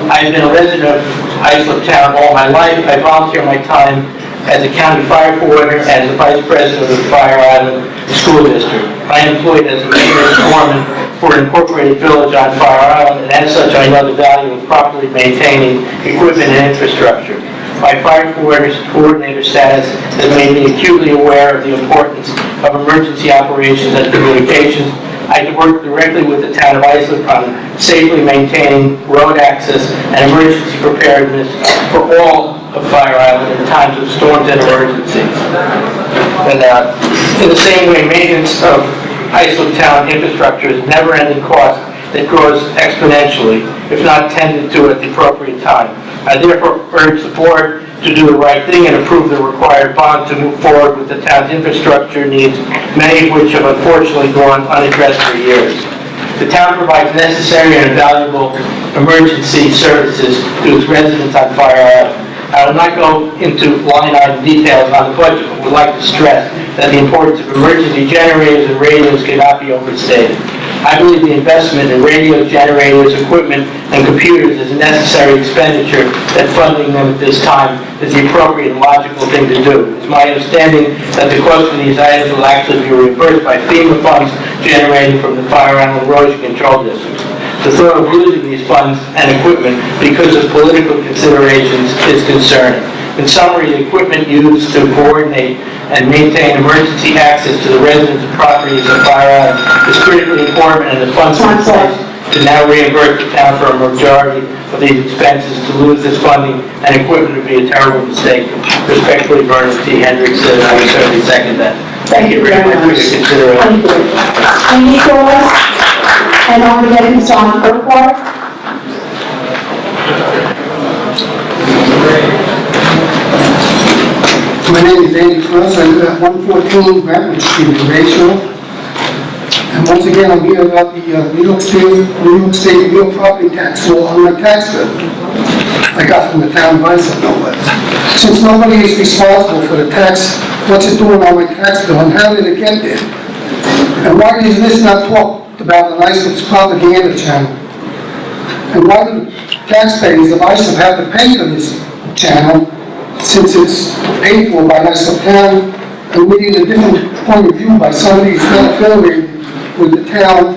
I've been a resident of Islip Town all my life. I volunteer my time as a county fire coordinator and the vice president of the Fire Island School District. I am employed as a maintenance foreman for an incorporated village on Fire Island, and as such I know the value of properly maintaining equipment and infrastructure. My fire coordinator status has made me acutely aware of the importance of emergency operations and communications. I work directly with the town of Islip on safely maintaining road access and emergency preparedness for all of Fire Island in times of storms and emergencies. And in the same way, maintenance of Islip Town infrastructure is a never-ending cost that grows exponentially if not tended to at the appropriate time. I therefore urge the board to do the right thing and approve the required bond to move forward with the town's infrastructure needs, many of which have unfortunately gone unaddressed for years. The town provides necessary and valuable emergency services to its residents on Fire Island. I will not go into line item details on the budget, but would like to stress that the importance of emergency generators and radios cannot be overstated. I believe the investment in radio generators, equipment, and computers is a necessary expenditure, that funding them at this time is the appropriate and logical thing to do. It's my understanding that the cost of these items will actually be reimbursed by FEMA funds generated from the Fire Island Erosion Control District. The thought of losing these funds and equipment because of political considerations is concerning. In summary, the equipment used to coordinate and maintain emergency access to the residents and properties of Fire Island is critically important, and the funds are in place to now reimburse the town for a majority of these expenses. To lose this funding and equipment would be a terrible mistake. Respectfully, Vernon T. Hendricks, I would certainly second that. Thank you very much for your consideration. Any thoughts? And on again, Mr. John Urquhart. My name is Andy Cross. I live at 114 Brentwood Street in Bayshore. And once again, I'm here about the New York State real property tax law on my tax bill. I got from the town of Islip, no less. Since nobody is responsible for the tax, what's it doing on my tax bill, and how did it get there? And why is this not talked about on Islip's propaganda channel? And why do taxpayers of Islip have to pay for this channel, since it's paid for by Islip Town, and we need a different point of view by somebody who's not affiliated with the town,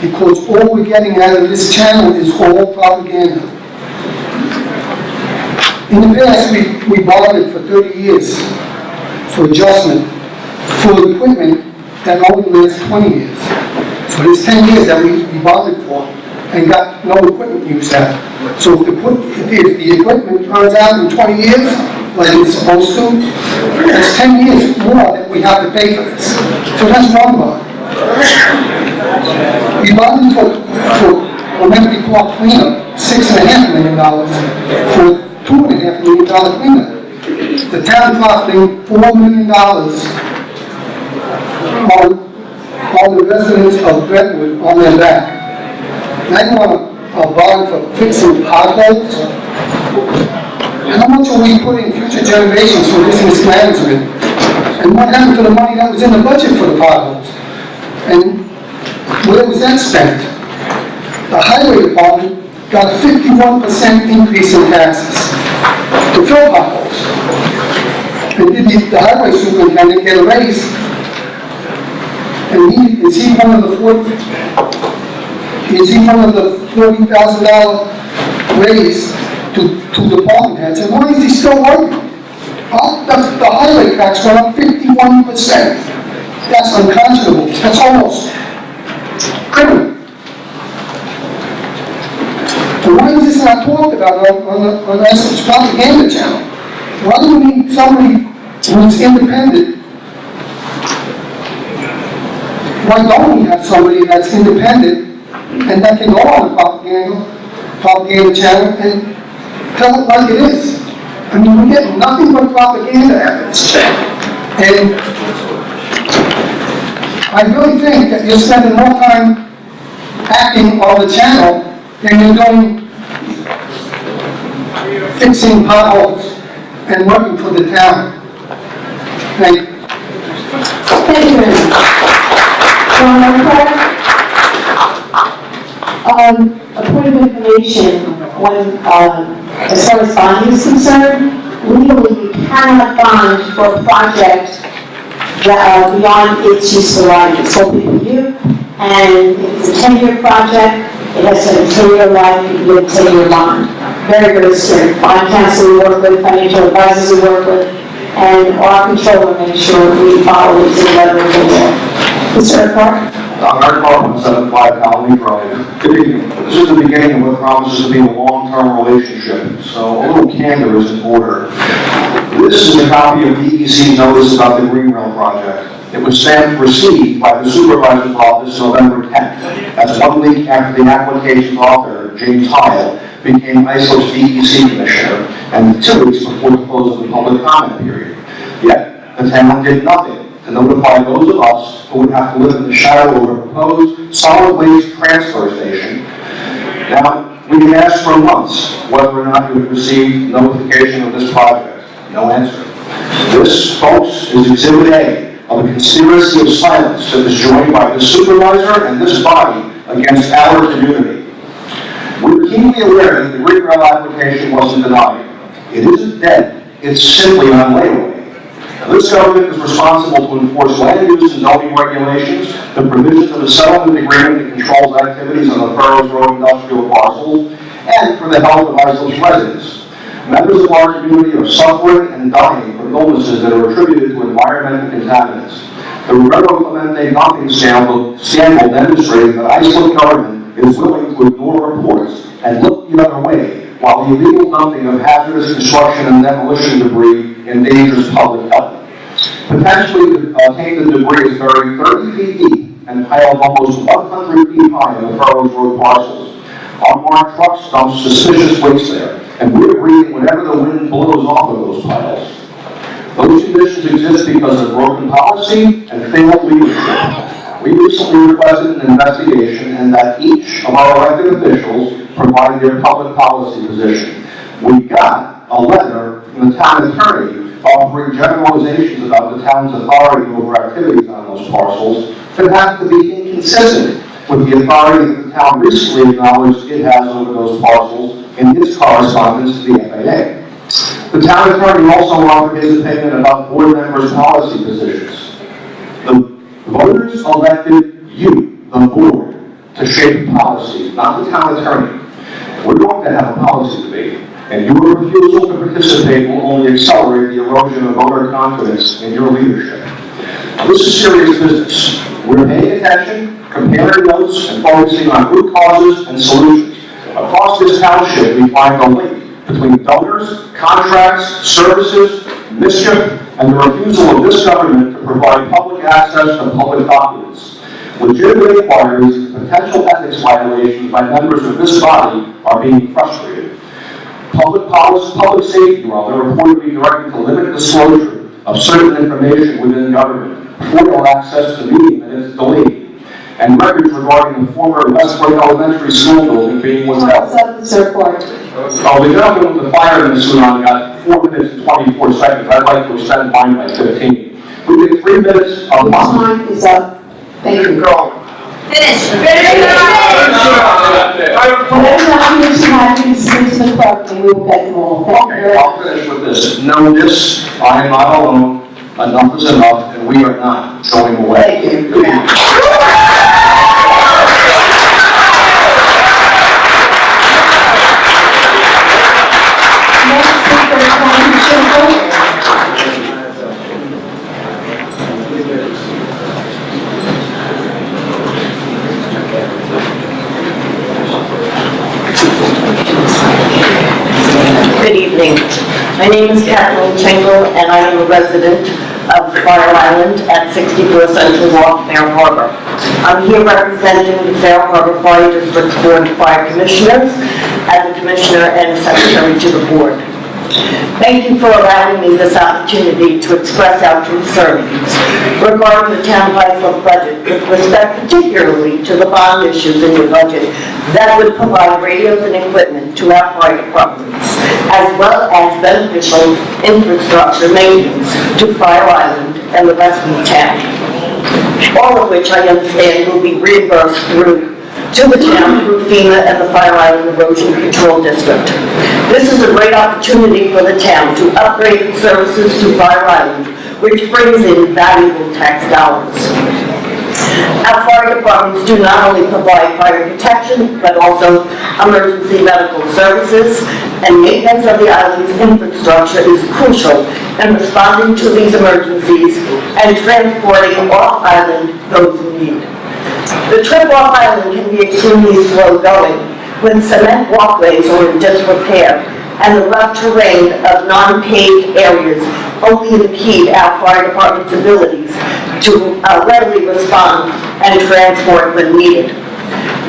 because all we're getting out of this channel is all propaganda. In the past, we bargained for 30 years for adjustment for equipment that only lasts 20 years. So there's 10 years that we bargained for and got no equipment use out. So if the equipment runs out in 20 years, like it's supposed to, that's 10 years more that we have to pay for this. So that's one bond. We bargained for Olympic Park cleanup, $6.5 million for $2.5 million cleanup. The town profiting $4 million on the residents of Brentwood on their back. Now you want a bond for fixing potholes? How much are we putting future generations for this mismanagement? And what happened to the money that was in the budget for the potholes? And where was that spent? The highway department got a 51% increase in taxes to fill potholes. And did the highway superintendent get a raise? And is he one of the $40,000 raise to department heads? And why is he still working? The highway tax went up 51%. That's unconscionable. That's almost criminal. And why is this not talked about on the propaganda channel? Why do we need somebody who's independent? Why don't we have somebody that's independent and that can go on the propaganda channel and tell it like it is? I mean, we get nothing but propaganda out of this channel. And I really think that you're spending more time acting on the channel than you're doing fixing potholes and working for the town. Thank you. Thank you very much. John Urquhart. A point of information, when, as far as bonding is concerned, legally you cannot bond for a project that, beyond its useful life. It's what people do, and if it's a 10-year project, it has a 10-year life, you get a 10-year bond. Very, very strict. Bond counsel we work with, financial advisors we work with, and our controller makes sure we follow it to the letter of the law. Mr. Urquhart? I'm Eric Park, 75 Colony Drive. Good evening. This is the beginning of what promises to be a long-term relationship, so a little candor is in order. This is a copy of DEC's notice about the Green Rail project. It was stamped received by the supervisor's office November 10th. That's 1 week after the application's author, James Heil, became ISO's DEC commissioner, and 2 weeks before the close of the public comment period. Yet, the town did nothing to notify those of us who would have to live in the shadow of a proposed solid waste transfer station. Now, we have asked for months whether or not you have received notification of this project. No answer. This, folks, is Exhibit A of a conspiracy of silence that was joined by the supervisor and this body against our community. We're keenly aware that the Green Rail application wasn't denied. It isn't dead. It's simply on layaway. Now, this government is responsible to enforce land use and zoning regulations, the provisions of the settlement agreement that controls activities on the Furrows Road industrial parcels, and for the health of Islip's residents. Members of our community are suffering and dying from illnesses that are attributed to environmental contaminants. The Roberto Clemente dumping scandal demonstrated that Islip government is willing to ignore reports and look the other way, while the illegal dumping of hazardous construction and demolition debris endangers public health. Potentially tainted debris is buried 30 feet deep and piled almost 100 feet high in the Furrows Road parcels. Unmarked trucks dump suspicious waste there, and we're breathing whatever the wind blows off of those piles. Those conditions exist because of broken policy and failed leadership. We recently requested an investigation and that each of our elected officials provide their public policy position. We got a letter from the town attorney offering generalizations about the town's authority over activities on those parcels that have to be inconsistent with the authority that the town recently acknowledged it has over those parcels in its correspondence to the FAA. The town attorney also offered his opinion about board members' policy positions. The voters elected you, the board, to shape policy, not the town attorney. We're going to have a policy debate, and your refusal to participate will only accelerate the erosion of voter confidence in your leadership. Now, this is serious business. We're paying attention, comparing notes, and focusing on root causes and solutions. Across this township, we find the link between donors, contracts, services, mischief, and the refusal of this government to provide public access to public documents. Legitimate inquiries and potential ethics violations by members of this body are being frustrated. Public policy, public safety, rather, reportedly directed to limit disclosure of certain information within government, portal access to meeting minutes delayed, and records regarding the former Westbrook Elementary School building being withheld. Oh, the gentleman with the fire in the suit on got 4 minutes and 24 seconds. I'd like to extend mine by 15. We get 3 minutes of Your time is up. Thank you. Finish. Whatever documents you have, please send to the clerk and we will get them all. Thank you Okay, very I'll finish with this. Know this, I am not alone. Enough is enough, and we are not going away. Thank you. Good evening. Good evening. My name is Kathleen Chingle, and I am a resident of Fire Island at 64 Central Walk, Fair Harbor. I'm here representing the Fair Harbor Fire District's Board of Fire Commissioners as a commissioner and a secretary to the board. Thank you for allowing me this opportunity to express our concerns regarding the town of Islip budget with respect particularly to the bond issues in your budget that would provide radios and equipment to our fire departments, as well as beneficial infrastructure maintenance to Fire Island and the rest of the town, all of which I understand will be reimbursed to the town through FEMA and the Fire Island Erosion Control District. This is a great opportunity for the town to upgrade services to Fire Island, which brings in valuable tax dollars. Our fire departments do not only provide fire protection, but also emergency medical services, and maintenance of the island's infrastructure is crucial in responding to these emergencies and transporting off-island those in need. The trip off island can be extremely slow going when cement walkways are in disrepair and the rough terrain of non-paved areas only impede our fire department's abilities to readily respond and transport when needed.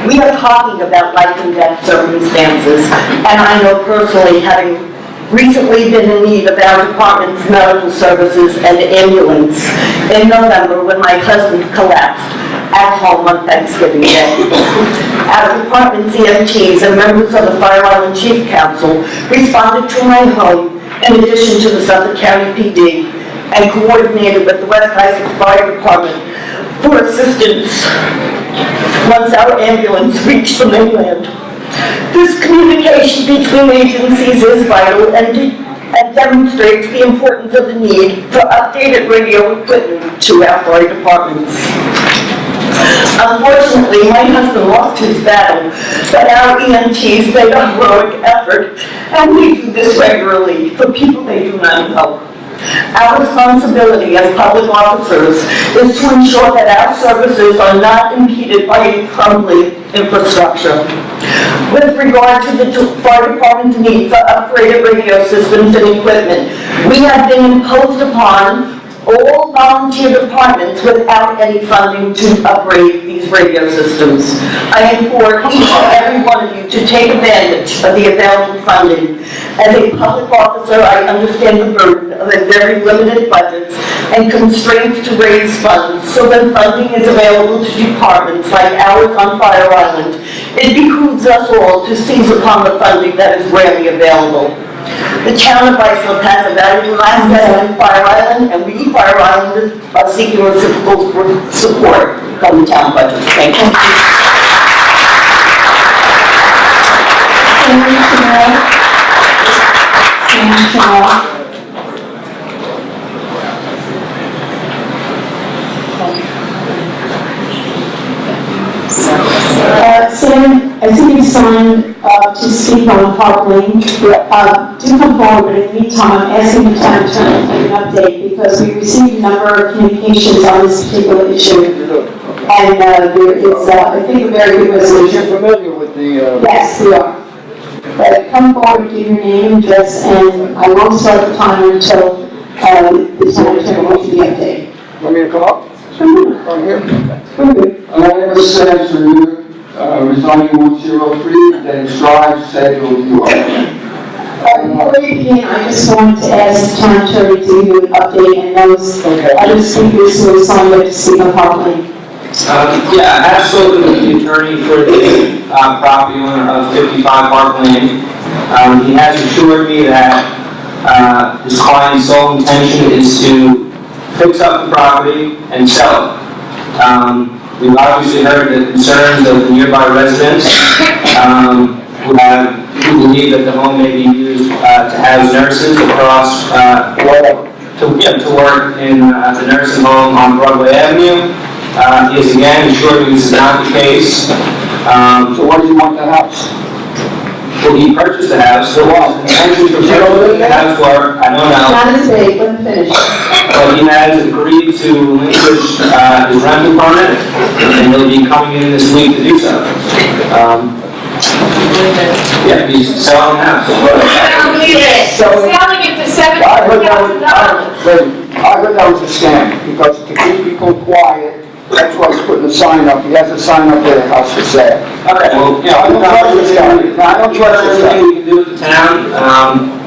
We are talking about life and death circumstances, and I know personally, having recently been in need of our department's medical services and ambulance in November when my husband collapsed at home on Thanksgiving Day. Our department's EMTs and members of the Fire Island Chief Council responded to my home in addition to the Suffolk County PD and coordinated with the West Islip Fire Department for assistance once our ambulance reached the mainland. This communication between agencies is vital and demonstrates the importance of the need for updated radio equipment to our fire departments. Unfortunately, my husband lost his battle, but our EMTs made a heroic effort, and we do this regularly for people they do not know. Our responsibility as public officers is to ensure that our services are not impeded by a crumbling infrastructure. With regard to the fire department's need for upgraded radio systems and equipment, we have been imposed upon all volunteer departments without any funding to upgrade these radio systems. I implore each and every one of you to take advantage of the available funding. As a public officer, I understand the burden of a very limited budget and constraints to raise funds, so when funding is available to departments like ours on Fire Island, it behooves us all to seize upon the funding that is rarely available. The town of Islip has a valuable asset in Fire Island, and we Fire Islanders are seeking reciprocal support from the town budget. Thank you. Sam, I think you signed to speak on Park Lane. Do come forward, but in the meantime, I'm asking the town attorney to give an update because we received a number of communications on this particular issue. And there is, I think, a very good resolution. You're familiar with the... Yes, we are. But come forward, give your name and address, and I won't start the timer until the town attorney will give the update. Want me to come up? On here? My name is Sam Cernuda, resigning 103, then Strive, Sedgwick, New York. Before you begin, I just wanted to ask the town attorney to give you an update and those other speakers who are signed up to speak on Park Lane. Yeah, I have spoken with the attorney for the property owner of 55 Park Lane. He has assured me that his client's sole intention is to fix up the property and sell it. We've obviously heard the concerns of the nearby residents who believe that the home may be used to house nurses across, to work in the nursing home on Broadway Avenue. He has again assured me this is not the case. So why do you want the house? Well, he purchased the house, so what? Intentions for purchasing the house were, I don't know. Not as big, let me finish. But he has agreed to relinquish his rental permit, and he'll be coming in this week to do so. Yeah, he's selling the house. I don't believe it. Selling it to $7,000. I heard that was a scam, because to keep people quiet, that's why he's putting a sign up. He has a sign up there, the house for sale. Okay, well, I don't trust this guy. I don't trust this guy. Everything we can do with the town.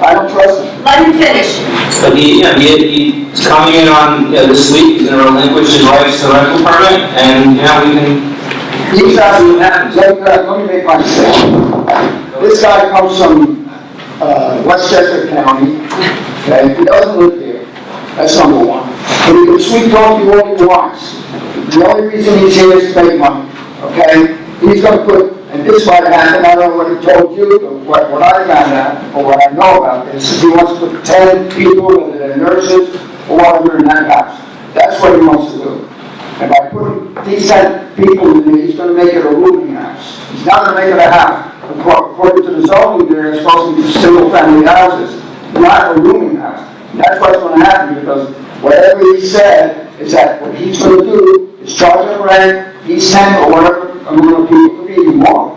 I don't trust him. Let him finish. But he's coming in on, this week, he's gonna relinquish his rights to rental permit, and, we can He's see asking, what happens. let me make my mistake. This guy comes from Westchester County, okay? He doesn't live there. That's number one. But he can sweet talk you all he wants. The only reason he's here is to make money, okay? He's gonna put, and this might happen, I don't know what he told you, but what I found out, or what I know about this, is he wants to put 10 people, whether they're nurses or whatever, in that house. That's what he wants to do. And by putting these 10 people in there, he's gonna make it a rooming house. He's not gonna make it a house. According to the zoning, there, it's supposed to be single-family houses, not a rooming house. And that's what's gonna happen, because whatever he said is that what he's gonna do is charge them rent, he's 10 or whatever amount of people could be more.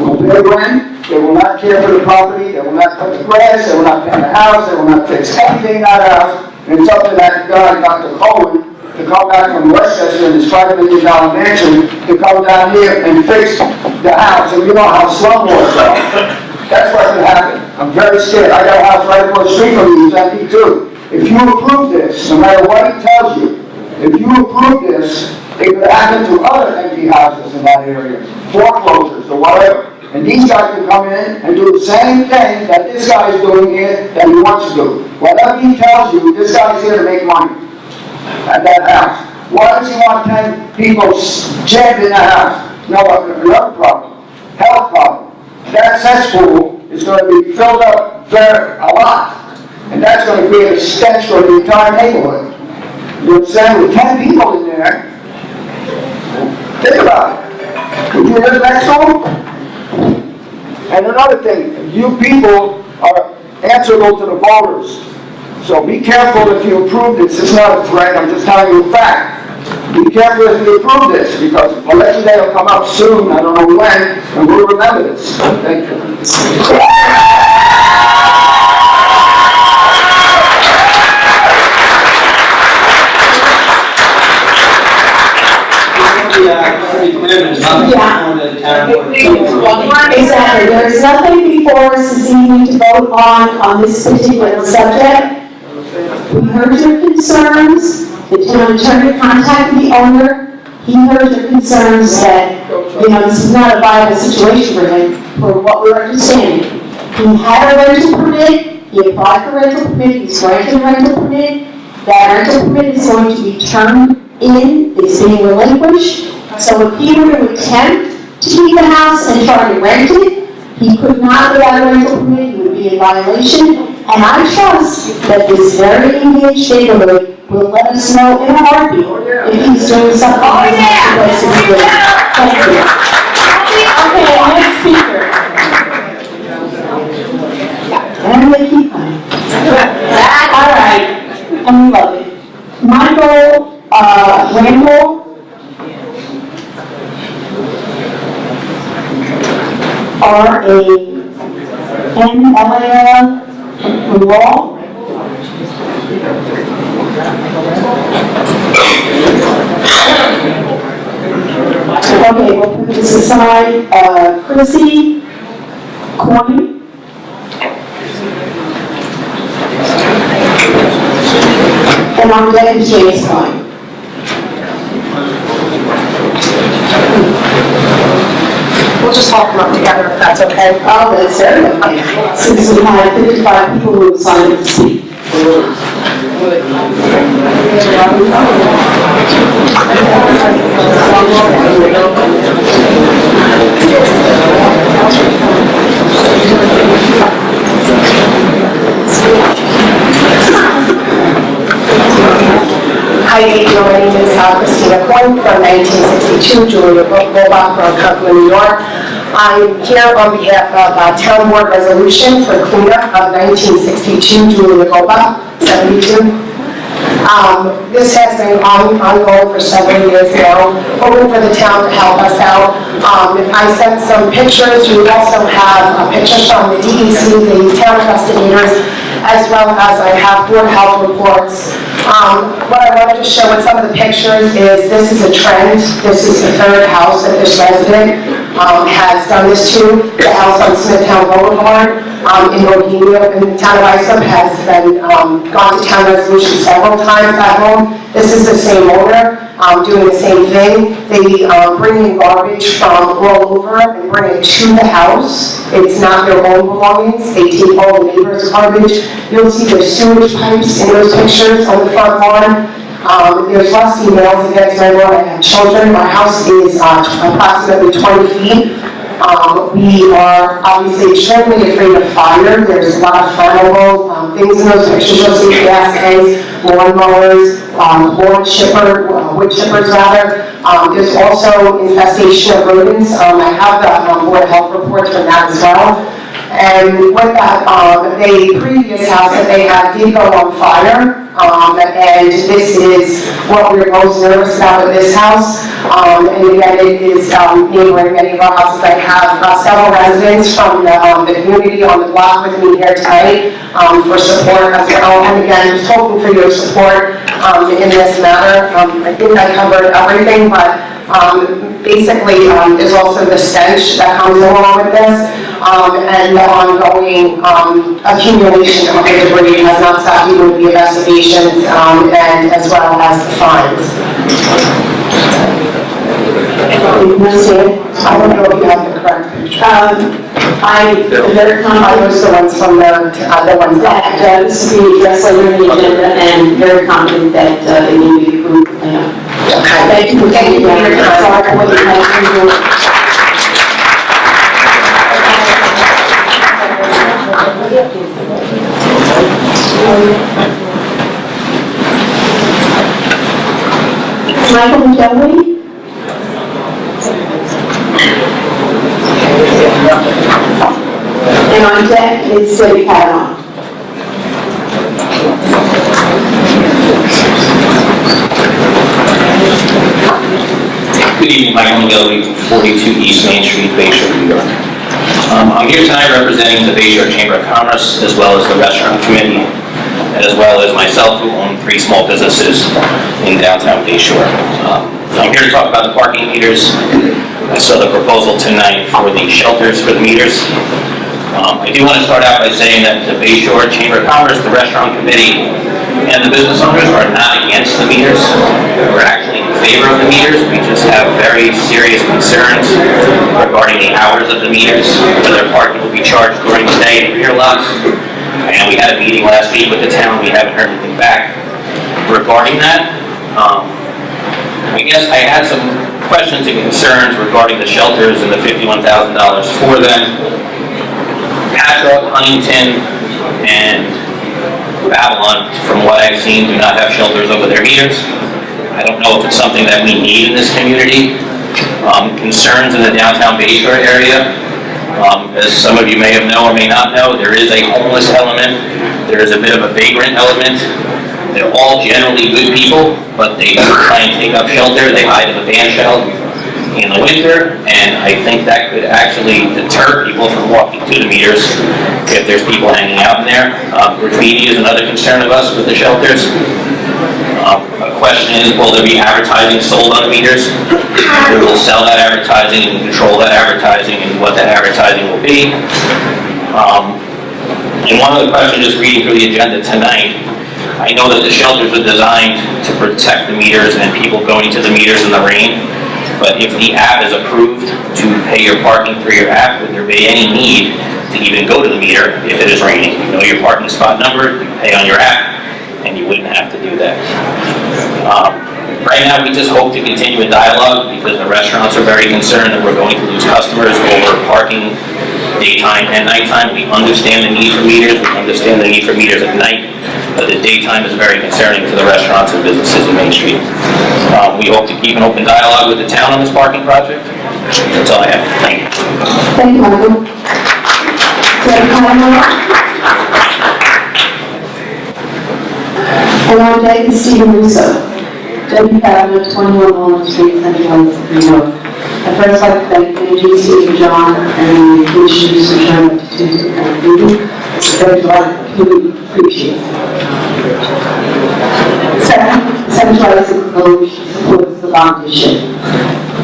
Will pay rent, they will not care for the property, they will not cut the grass, they will not paint the house, they will not fix anything in that house. And it's up to that guy, Dr. Cohen, to come back from Westchester in his $5 million mansion to come down here and fix the house, and you know how slumlords are. That's what could happen. I'm very scared. I got a house right across the street from me, it's empty too. If you approve this, no matter what it tells you, if you approve this, it could happen to other empty houses in that area, foreclosures or whatever. And these guys can come in and do the same thing that this guy is doing here that he wants to do. Whatever he tells you, this guy's here to make money at that house. Why does he want 10 people jammed in the house? No, another problem, health problem. That cesspool is going to be filled up a lot. And that's going to create a stench for the entire neighborhood. You know what I'm saying? With 10 people in there, think about it. Would you live next door? And another thing, you people are answerable to the voters. So be careful if you approve this. It's not a threat, I'm just telling you a fact. Be careful if you approve this, because election day will come up soon, I don't know when, and we'll remember this. Thank you. Exactly, there is nothing before us this evening to vote on this particular subject. We heard your concerns, the town attorney contacted the owner, he heard your concerns that, this is not a viable situation for him, for what we're understanding. He had a rental permit, he applied for rental permit, he's granted a rental permit, that rental permit is going to be turned in, it's being relinquished. So if he were to attempt to keep the house and try to rent it, he could not without a rental permit, he would be in violation. And I trust that this very engaged neighborhood will let us know in a heartbeat if he's doing something he's not supposed to be doing. Thank you. Okay, next speaker. And they keep coming. All right, and we love it. Michael Randall. R-A-N-L-A-L, Wall. Okay, we'll put this aside. Chrissy Coyne. And I'm Deputy James Coyne. We'll just all come up together if that's okay. Oh, that's certainly okay. Since we had 55 people who have signed up to speak. Hi, my name is Christina Coyne from 1962, Julia Robach from Kirkland, New York. I'm here on behalf of Town Board Resolution for cleanup of 1962 Julia Robach, 72. This has been ongoing for several years now, hoping for the town to help us out. I sent some pictures. You also have pictures from the DEC, the town investigators, as well as I have board health reports. What I wanted to show with some of the pictures is this is a trend. This is the third house that this resident has done this to. The house on Smithtown Boulevard in Bohemia, in the town of Islip has been gone to town resolution several times at home. This is the same owner doing the same thing. They bring in garbage from all over and bring it to the house. It's not their own belongings. They take all the neighbors' garbage. You'll see there's sewage pipes in those pictures on the front lawn. There's rusty nails against my lawn. I have children. My house is approximately 20 feet. We are obviously extremely afraid of fire. There's a lot of flammable things in those pictures. You'll see gas tanks, lawnmowers, wood chippers rather. There's also infestation of rodents. I have the board health reports from that as well. And with that, the previous house that they had did go on fire. And this is what we're most nervous about with this house. And again, it is neighboring many of our houses. I have several residents from the community on the block with me here tonight for support as well. And again, just hoping for your support in this matter. I think I covered everything, but basically is also the stench that comes along with this, and the ongoing accumulation of the debris has not stopped even with the investigations, and as well as the fines. I don't know if you have the correct picture. I was the ones from the ones that This will be addressed later in the agenda, and very confident that they need to be approved. Okay, thank you for taking your time. Sorry for what you had to do. Michael Kelly. And on deck is Debbie Kavanaugh. Good evening, Michael McGilvey, 42 East Main Street, Bayshore, New York. I'm here tonight representing the Bayshore Chamber of Commerce, as well as the Restaurant Committee, as well as myself, who own 3 small businesses in downtown Bayshore. I'm here to talk about the parking meters. I saw the proposal tonight for the shelters for the meters. I do want to start out by saying that the Bayshore Chamber of Commerce, the Restaurant Committee, and the business owners are not against the meters. We're actually in favor of the meters. We just have very serious concerns regarding the hours of the meters, whether parking will be charged during the day in rear lots. And we had a meeting last week with the town. We haven't heard anything back regarding that. I guess I had some questions and concerns regarding the shelters and the $51,000 for them. Patchogue, Huntington, and Babylon, from what I've seen, do not have shelters over their meters. I don't know if it's something that we need in this community. Concerns in the downtown Bayshore area. As some of you may have known or may not know, there is a homeless element. There is a bit of a vagrant element. They're all generally good people, but they try and take up shelter. They hide in the band shell in the winter, and I think that could actually deter people from walking to the meters if there's people hanging out in there. Graffiti is another concern of us with the shelters. A question is, will there be advertising sold on the meters? Who will sell that advertising and control that advertising, and what that advertising will be? And one other question, just reading through the agenda tonight, I know that the shelters are designed to protect the meters and people going to the meters in the rain. But if the app is approved to pay your parking through your app, would there be any need to even go to the meter if it is raining? You know your parking spot number, you pay on your app, and you wouldn't have to do that. Right now, we just hope to continue a dialogue because the restaurants are very concerned that we're going to lose customers over parking daytime and nighttime. We understand the need for meters, we understand the need for meters at night, but the daytime is very concerning to the restaurants and businesses in Main Street. We hope to keep an open dialogue with the town on this parking project. That's all I have. Thank you. Thank you, Michael. Debbie Kavanaugh. And on deck is Stephen Russo. Debbie Kavanaugh, 21 Walnut Street, Central New York. I'd first like to thank NGC, John, and the commissioners for showing up to the meeting. Very glad, appreciate it. Second, centralizing village supports the bond issue.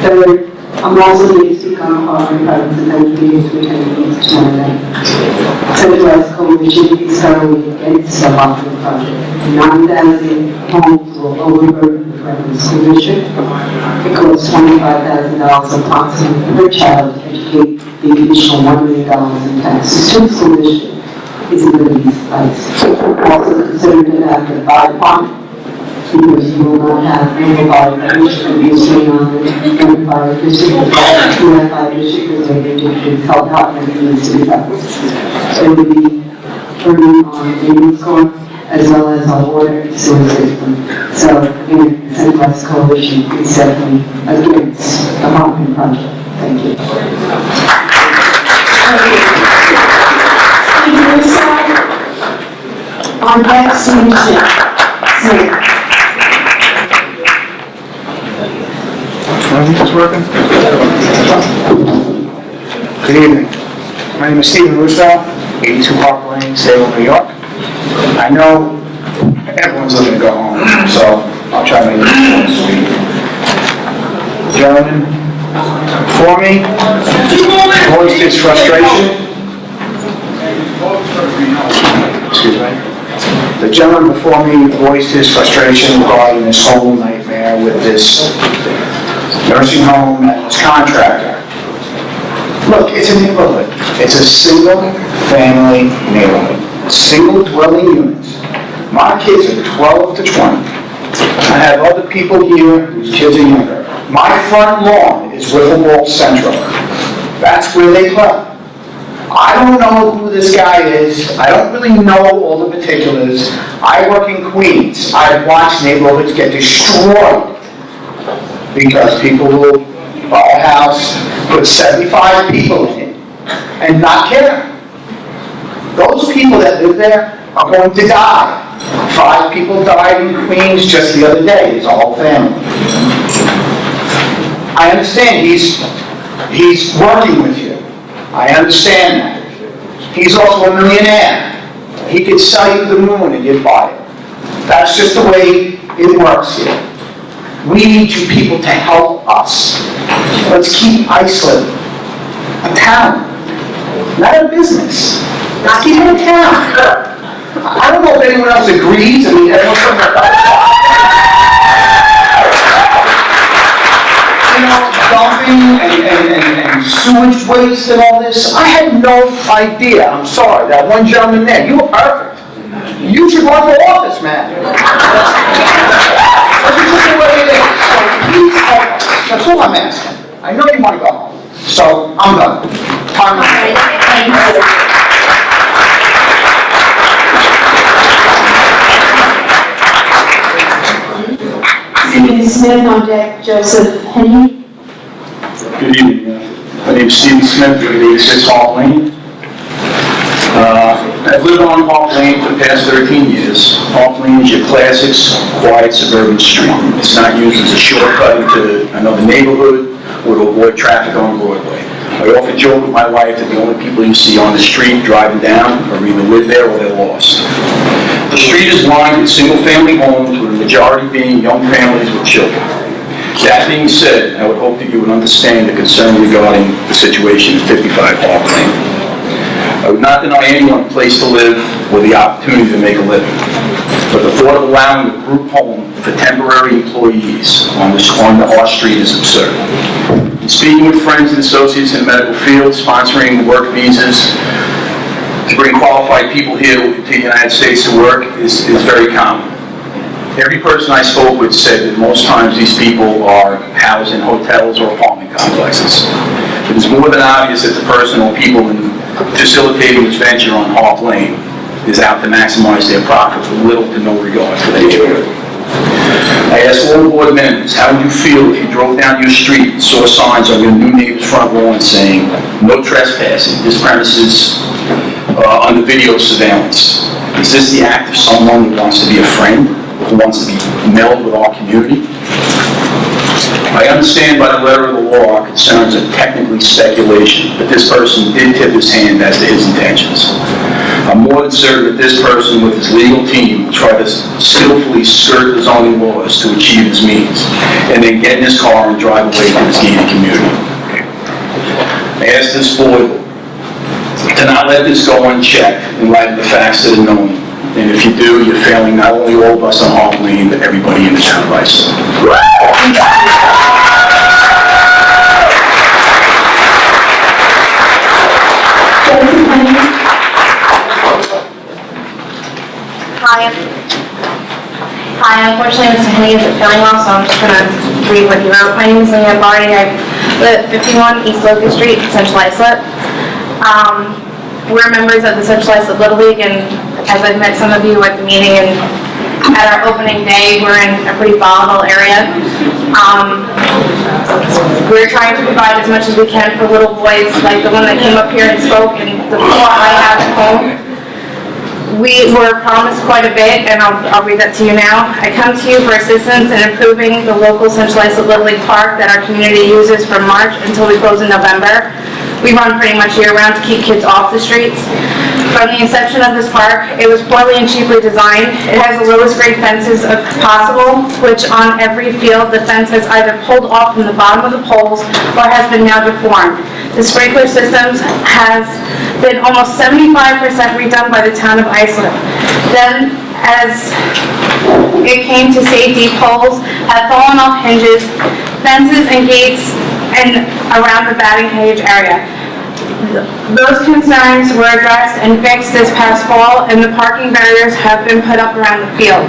Third, I'm also here to speak on behalf of presence and those meetings we can meet tomorrow night. Centralized coalition is thoroughly against the bond project. 9,000 homes will overburden the Brentwood School District. It costs $25,000 approximately per child to educate the additional $1 million in taxes to the school district. Is a good advice. Also consider to have the fire department, because you will not have any fire district to be a strain on the fire district. The fire district is a district help out and it needs to be done. So it would be burning on maintenance costs as well as our water and sewer system. So again, the Centralized Coalition is definitely against the Hopkins project. Thank you. On deck, Stephen Smith. Is working? Good evening. My name is Stephen Russo, 82 Park Lane, Salem, New York. I know everyone's looking to go home, so I'll try to make it sweet. Gentlemen before me voiced his frustration. Excuse me. The gentleman before me voiced his frustration regarding this whole nightmare with this nursing home and this contractor. Look, it's a neighborhood. It's a single-family neighborhood. Single-dwelling units. My kids are 12 to 20. I have other people here whose kids are younger. My front lawn is Wiffle Central. That's where they play. I don't know who this guy is. I don't really know all the particulars. I work in Queens. I've watched neighborhoods get destroyed because people will buy a house, put 75 people in it, and not care. Those people that live there are going to die. 5 people died in Queens just the other day. It's a whole family. I understand he's working with you. I understand that. He's also a millionaire. He could sell you the moon and you'd buy it. That's just the way it works here. We need you people to help us. Let's keep Iceland a town, not a business. Let's keep it a town. I don't know if anyone else agrees. I mean, dumping and sewage waste and all this. I had no idea. I'm sorry. That one gentleman there, you were perfect. You should run for office, man. That's just the way it is. So please help us. That's all I'm asking. I know you want to go home. So I'm done. Time to Stephen Smith on deck, Joseph Henny. Good evening. My name is Stephen Smith, 86 Hawk Lane. I've lived on Hawk Lane for the past 13 years. Hawk Lane is your classics, quiet suburban street. It's not used as a shortcut into another neighborhood or to avoid traffic on Broadway. I often joke with my wife that the only people you see on the street driving down are either live there or they're lost. The street is lined with single-family homes, with the majority being young families with children. That being said, I would hope that you would understand the concern regarding the situation at 55 Hawk Lane. I would not deny anyone a place to live or the opportunity to make a living, but the thought of allowing a group home for temporary employees on our street is absurd. In speaking with friends and associates in the medical field, sponsoring work visas to bring qualified people here to the United States to work is very common. Every person I spoke with said that most times these people are housed in hotels or apartment complexes. It is more than obvious that the person or people facilitating this venture on Hawk Lane is out to maximize their profits with little to no regard for the neighborhood. I asked all board members, how would you feel if you drove down your street and saw signs on your new neighbor's front lawn saying, no trespassing, this premises under video surveillance? Is this the act of someone who wants to be a friend, who wants to be melded with our community? I understand by the letter of the law our concerns are technically speculation, but this person did tip his hand as to his intentions. I'm more than certain that this person with his legal team will try to skillfully skirt the zoning laws to achieve his means, and then get in his car and drive away from his gated community. I ask this board to not let this go unchecked in light of the facts that are known. And if you do, you're failing not only all of us on Hawk Lane, but everybody in the town of Iceland. Hi, unfortunately Mr. Henny isn't feeling well, so I'm just going to read what he wrote. My name is Leanne Barney. I live at 51 East Locust Street, Central Islip. We're members of the Central Islip Little League, and as I've met some of you at the meeting and at our opening day, we're in a pretty volatile area. We're trying to provide as much as we can for little boys like the one that came up here and spoke, and the 4 I have at home. We were promised quite a bit, and I'll read that to you now. I come to you for assistance in improving the local Central Islip Little League Park that our community uses from March until we close in November. We run pretty much year-round to keep kids off the streets. From the inception of this park, it was poorly and cheaply designed. It has the lowest grade fences possible, which on every field, the fence has either pulled off from the bottom of the poles or has been now deformed. The sprinkler systems has been almost 75% redone by the town of Islip. Then, as it came to safety, poles have fallen off hinges, fences and gates and around the batting cage area. Those concerns were addressed and fixed this past fall, and the parking barriers have been put up around the field.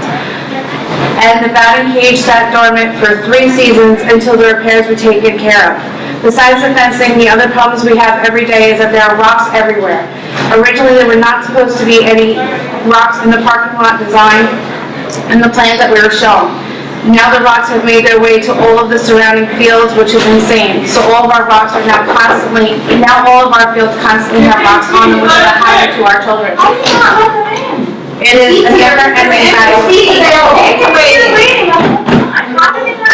And the batting cage sat dormant for 3 seasons until the repairs were taken care of. Besides the fencing, the other problems we have every day is that there are rocks everywhere. Originally, there were not supposed to be any rocks in the parking lot design in the plans that we were shown. Now the rocks have made their way to all of the surrounding fields, which is insane. So all of our rocks are now all of our fields constantly have rocks on them, which is a hazard to our children. It is a never-ending battle.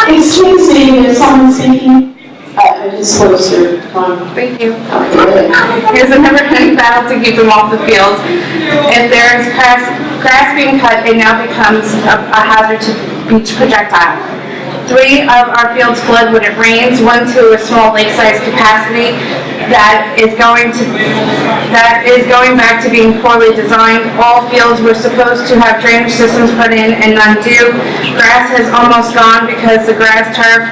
Excuse me, is someone speaking? I just closed your phone. Thank you. It is a never-ending battle to keep them off the field. If there is grass being cut, it now becomes a hazard to each projectile. 3 of our fields flood when it rains, 1 to a small lake-sized capacity that is going back to being poorly designed. All fields were supposed to have drainage systems put in and none do. Grass has almost gone because the grass turf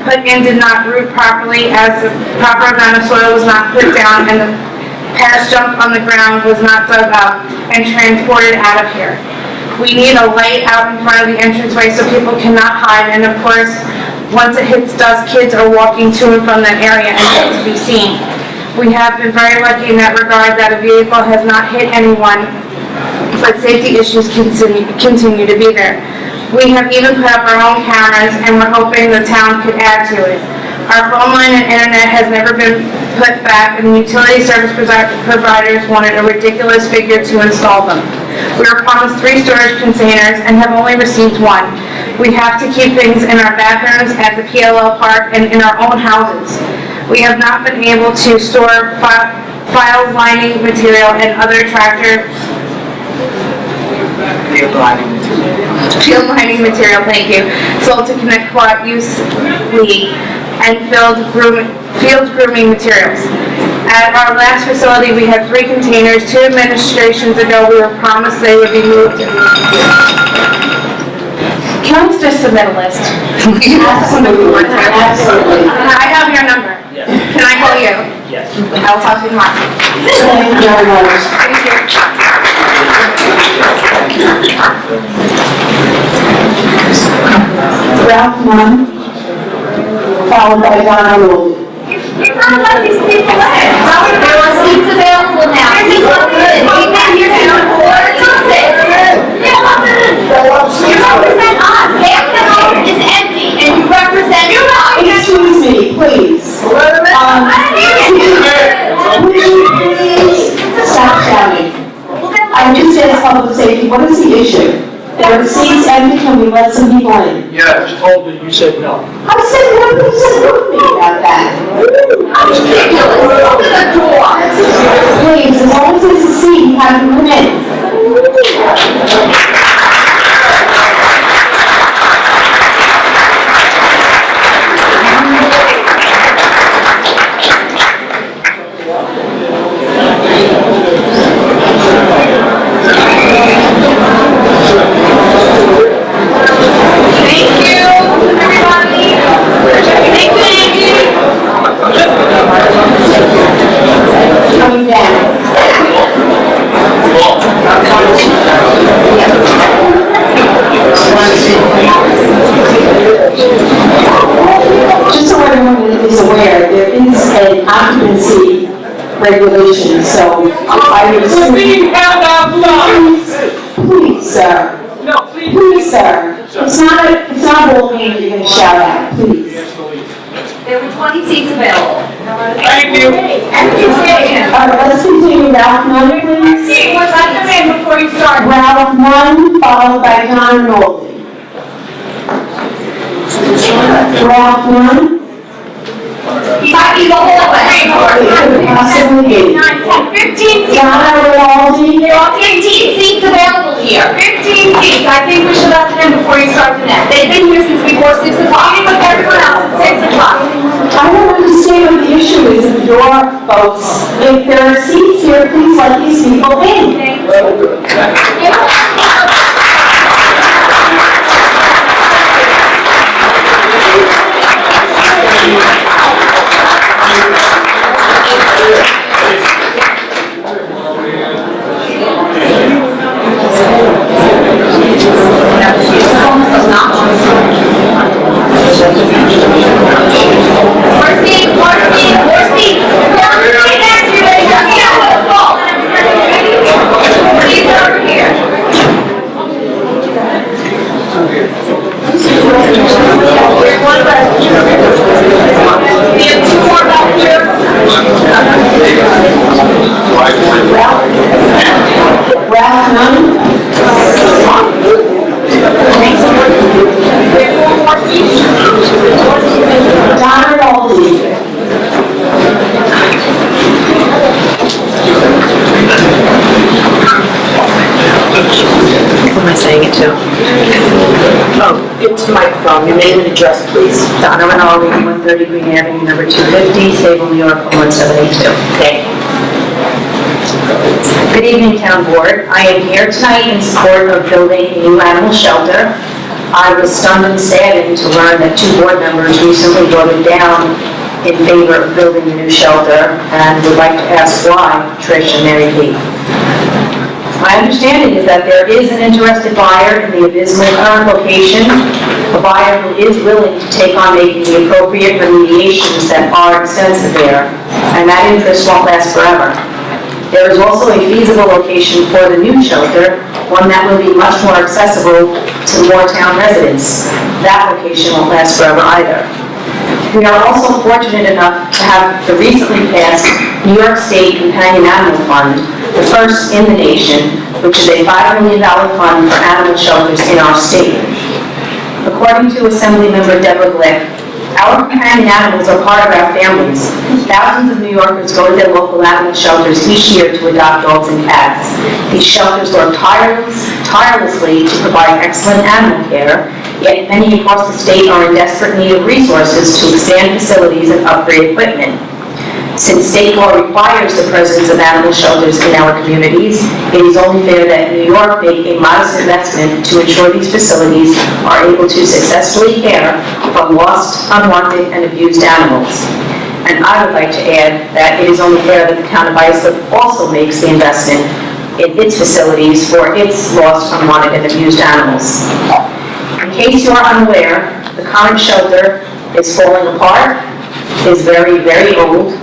put in did not root properly, as the proper amount of soil was not put down and the past junk on the ground was not dug up and transported out of here. We need a light out in front of the entranceway so people cannot hide, and of course, once it hits dusk, kids are walking to and from that area and need to be seen. We have been very lucky in that regard that a vehicle has not hit anyone, but safety issues continue to be there. We have even put up our own cameras, and we're hoping the town could add to it. Our phone line and internet has never been put back, and the utility service providers wanted a ridiculous figure to install them. We were promised 3 storage containers and have only received 1. We have to keep things in our bathrooms, at the PLL park, and in our own houses. We have not been able to store files, lining material, and other field lining material, thank you, sold to Connect Quad Use League, and field grooming materials. At our last facility, we had 3 containers. 2 administrations ago, we were promised they would be moved. Can I just submit a list? Absolutely. Absolutely. I have your number. Yes. Can I call you? Yes. I'll talk to you tomorrow. Thank you very much. Thank you. Ralph Munn, followed by Donna Rowley. You're not letting these people in. There are seats available now. Please look good. We've been here since 4 to 6. You represent us. Hampton Home is empty, and you represent us. Excuse me, please. Please stop shouting. I just said public safety. What is the issue? There are seats empty. Can we let some people in? Yeah, I just told you, you said no. I said, what did you say to me about that? How ridiculous. Open the door. Please, as long as there's a seat, you have to come in. Coming down. Just so everyone is aware, there is an occupancy regulation, so if I would assume... Please, sir. No, please. Please, sir. It's not a ball game that you're going to shout at, please. There were 20 seats available. Thank you. Let's continue. Ralph Nunn, please. What's that the name before you start? Ralph Nunn, followed by John Nolte. Ralph Nunn. You might be the whole way. Possibly be. 9, 10, 15 seats. Donna Rinaldi. There are 15 seats available here. 15 seats. I think we should let them in before you start the net. They've been here since before 6 o'clock. Meeting with everyone else at 6 o'clock. I don't understand what the issue is with your folks. If there are seats here, please let these people in. Ralph Nunn. Donna Nolte. Who am I saying it to? Oh, it's the microphone. Your name and address, please. Donna Rinaldi, 130 Green Avenue, number 250, Sable, New York, 01782. Okay. Good evening, Town Board. I am here tonight in support of building a new animal shelter. I was stunned and saddened to learn that 2 board members recently voted down in favor of building a new shelter and would like to ask why, Trish and Mary Lee. My understanding is that there is an interested buyer in the abysmal current location, a buyer who is willing to take on making the appropriate remediations that are extensive there, and that interest won't last forever. There is also a feasible location for the new shelter, one that will be much more accessible to more town residents. That location won't last forever either. We are also fortunate enough to have the recently passed New York State Companion Animal Fund, the first in the nation, which is a $5 million fund for animal shelters in our state. According to Assemblymember Deborah Glick, our companion animals are part of our families. Thousands of New Yorkers go to their local animal shelters each year to adopt dogs and cats. These shelters work tirelessly to provide excellent animal care, yet many across the state are in desperate need of resources to expand facilities and upgrade equipment. Since state law requires the presence of animal shelters in our communities, it is only fair that New York make a modest investment to ensure these facilities are able to successfully care for lost, unwanted, and abused animals. And I would like to add that it is only fair that the town of Islip also makes the investment in its facilities for its lost, unwanted, and abused animals. In case you are unaware, the current shelter is falling apart, is very, very old,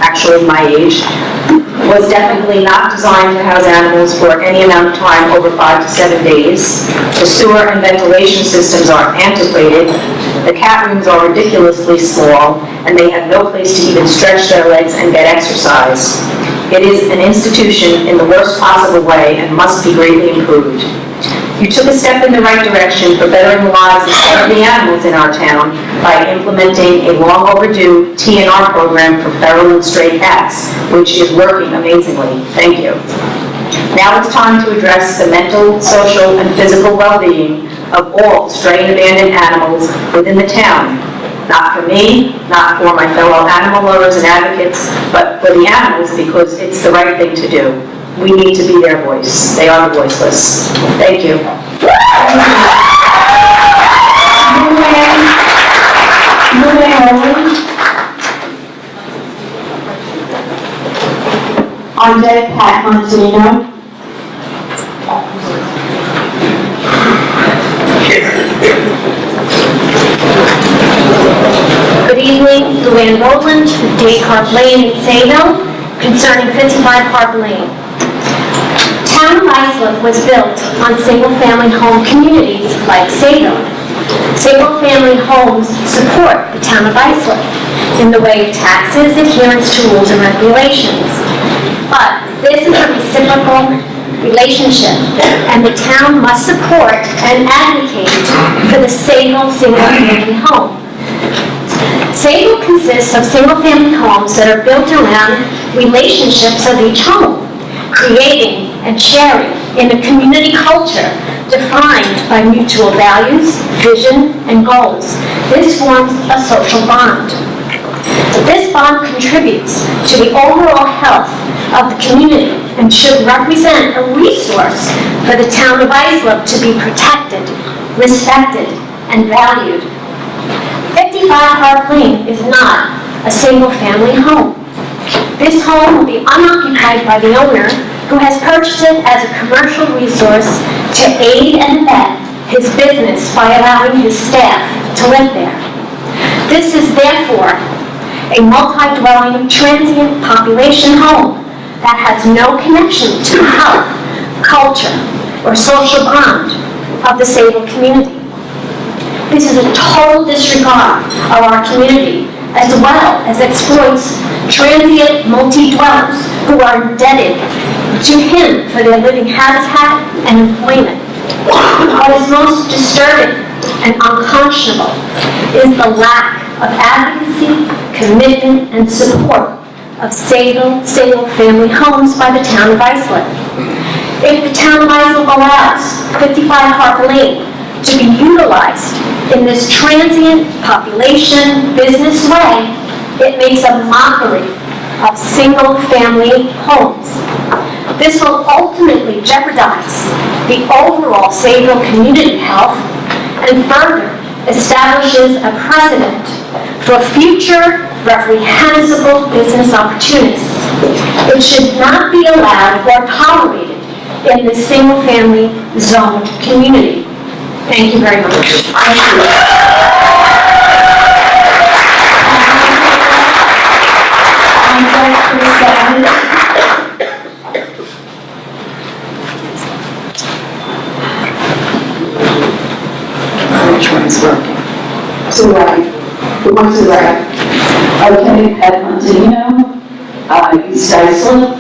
actually my age, was definitely not designed to house animals for any amount of time over 5 to 7 days. The sewer and ventilation systems are antiquated, the cat rooms are ridiculously small, and they have no place to even stretch their legs and get exercise. It is an institution in the worst possible way and must be greatly improved. You took a step in the right direction for bettering the lives of some of the animals in our town by implementing a long overdue TNR program for feral and stray cats, which is working amazingly. Thank you. Now it's time to address the mental, social, and physical well-being of all stray and abandoned animals within the town. Not for me, not for my fellow animal lovers and advocates, but for the animals because it's the right thing to do. We need to be their voice. They are the voiceless. Thank you. On deck, Pat Montanino. Good evening, Luann Rowland with Dave Carp Lane in Sayville concerning 55 Carp Lane. Town of Islip was built on single-family home communities like Sayville. Single-family homes support the town of Islip in the way of taxes, adherence to rules and regulations. But this is a reciprocal relationship, and the town must support and advocate for the Sable single-family home. Sable consists of single-family homes that are built around relationships of each home, creating and sharing in a community culture defined by mutual values, vision, and goals. This forms a social bond. This bond contributes to the overall health of the community and should represent a resource for the town of Islip to be protected, respected, and valued. 55 Park Lane is not a single-family home. This home will be unoccupied by the owner, who has purchased it as a commercial resource to aid and abet his business by allowing his staff to live there. This is therefore a multi-dwelling transient population home that has no connection to the health, culture, or social bond of the Sable community. This is a total disregard of our community, as well as exploits transient multi-dwellers who are indebted to him for their living habitat and employment. What is most disturbing and unconscionable is the lack of advocacy, commitment, and support of single-family homes by the town of Islip. If the town of Islip allows 55 Harper Lane to be utilized in this transient population business way, it makes a mockery of single-family homes. This will ultimately jeopardize the overall Sable community health and further establishes a precedent for future reprehensible business opportunities. It should not be allowed or tolerated in the single-family zoned community. Thank you very much. Which one's working? To the right. The one to the right. Okay, Ed Montanino, East Islip.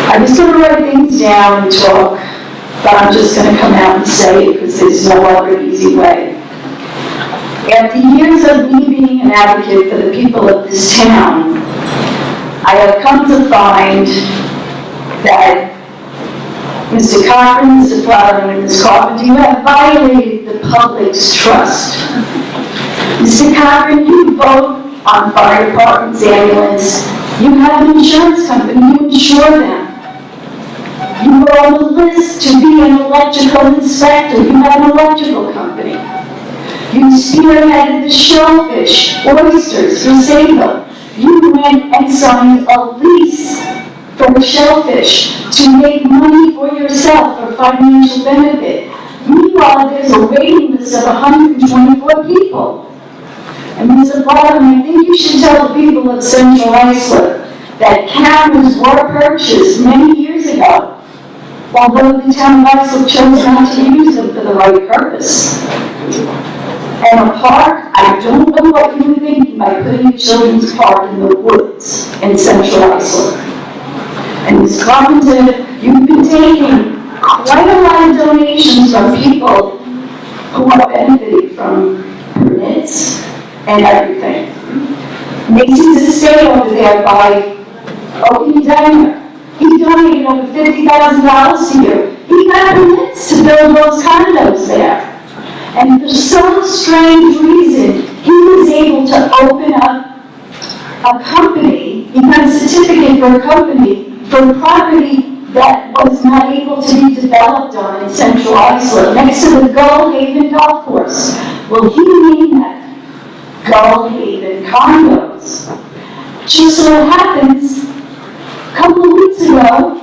I was going to write things down and talk, but I'm just going to come out and say it because there's no other easy way. After years of me being an advocate for the people of this town, I have come to find that Mr. Cochran, Mr. Flower, and Ms. Carpenter, you have violated the public's trust. Mr. Cochran, you vote on fire department's ambulance. You have an insurance company, you insure them. You were on the list to be an electrical inspector, you have an electrical company. You spearheaded the shellfish, oysters for Sable. You went and signed a lease for the shellfish to make money for yourself for financial benefit. Meanwhile, there's a waiting list of 124 people. And Mr. Baldwin, I think you should tell the people of Central Islip that cameras were purchased many years ago, although the town of Islip chose not to use them for the right purpose. And a park, I don't know what you were thinking by putting a children's park in the woods in Central Islip. And Ms. Carpenter, you've been taking quite a lot of donations from people who are benefiting from permits and everything. Macy's estate over there by Oakley Diner, he donated over $50,000 to you. He got permits to build those condos there. And for some strange reason, he was able to open up a company, he got a certificate for a company for property that was not able to be developed on in Central Islip, next to the Gull Haven Golf Course. Well, he named that Gull Haven Condos. Just so happens, a couple of weeks ago,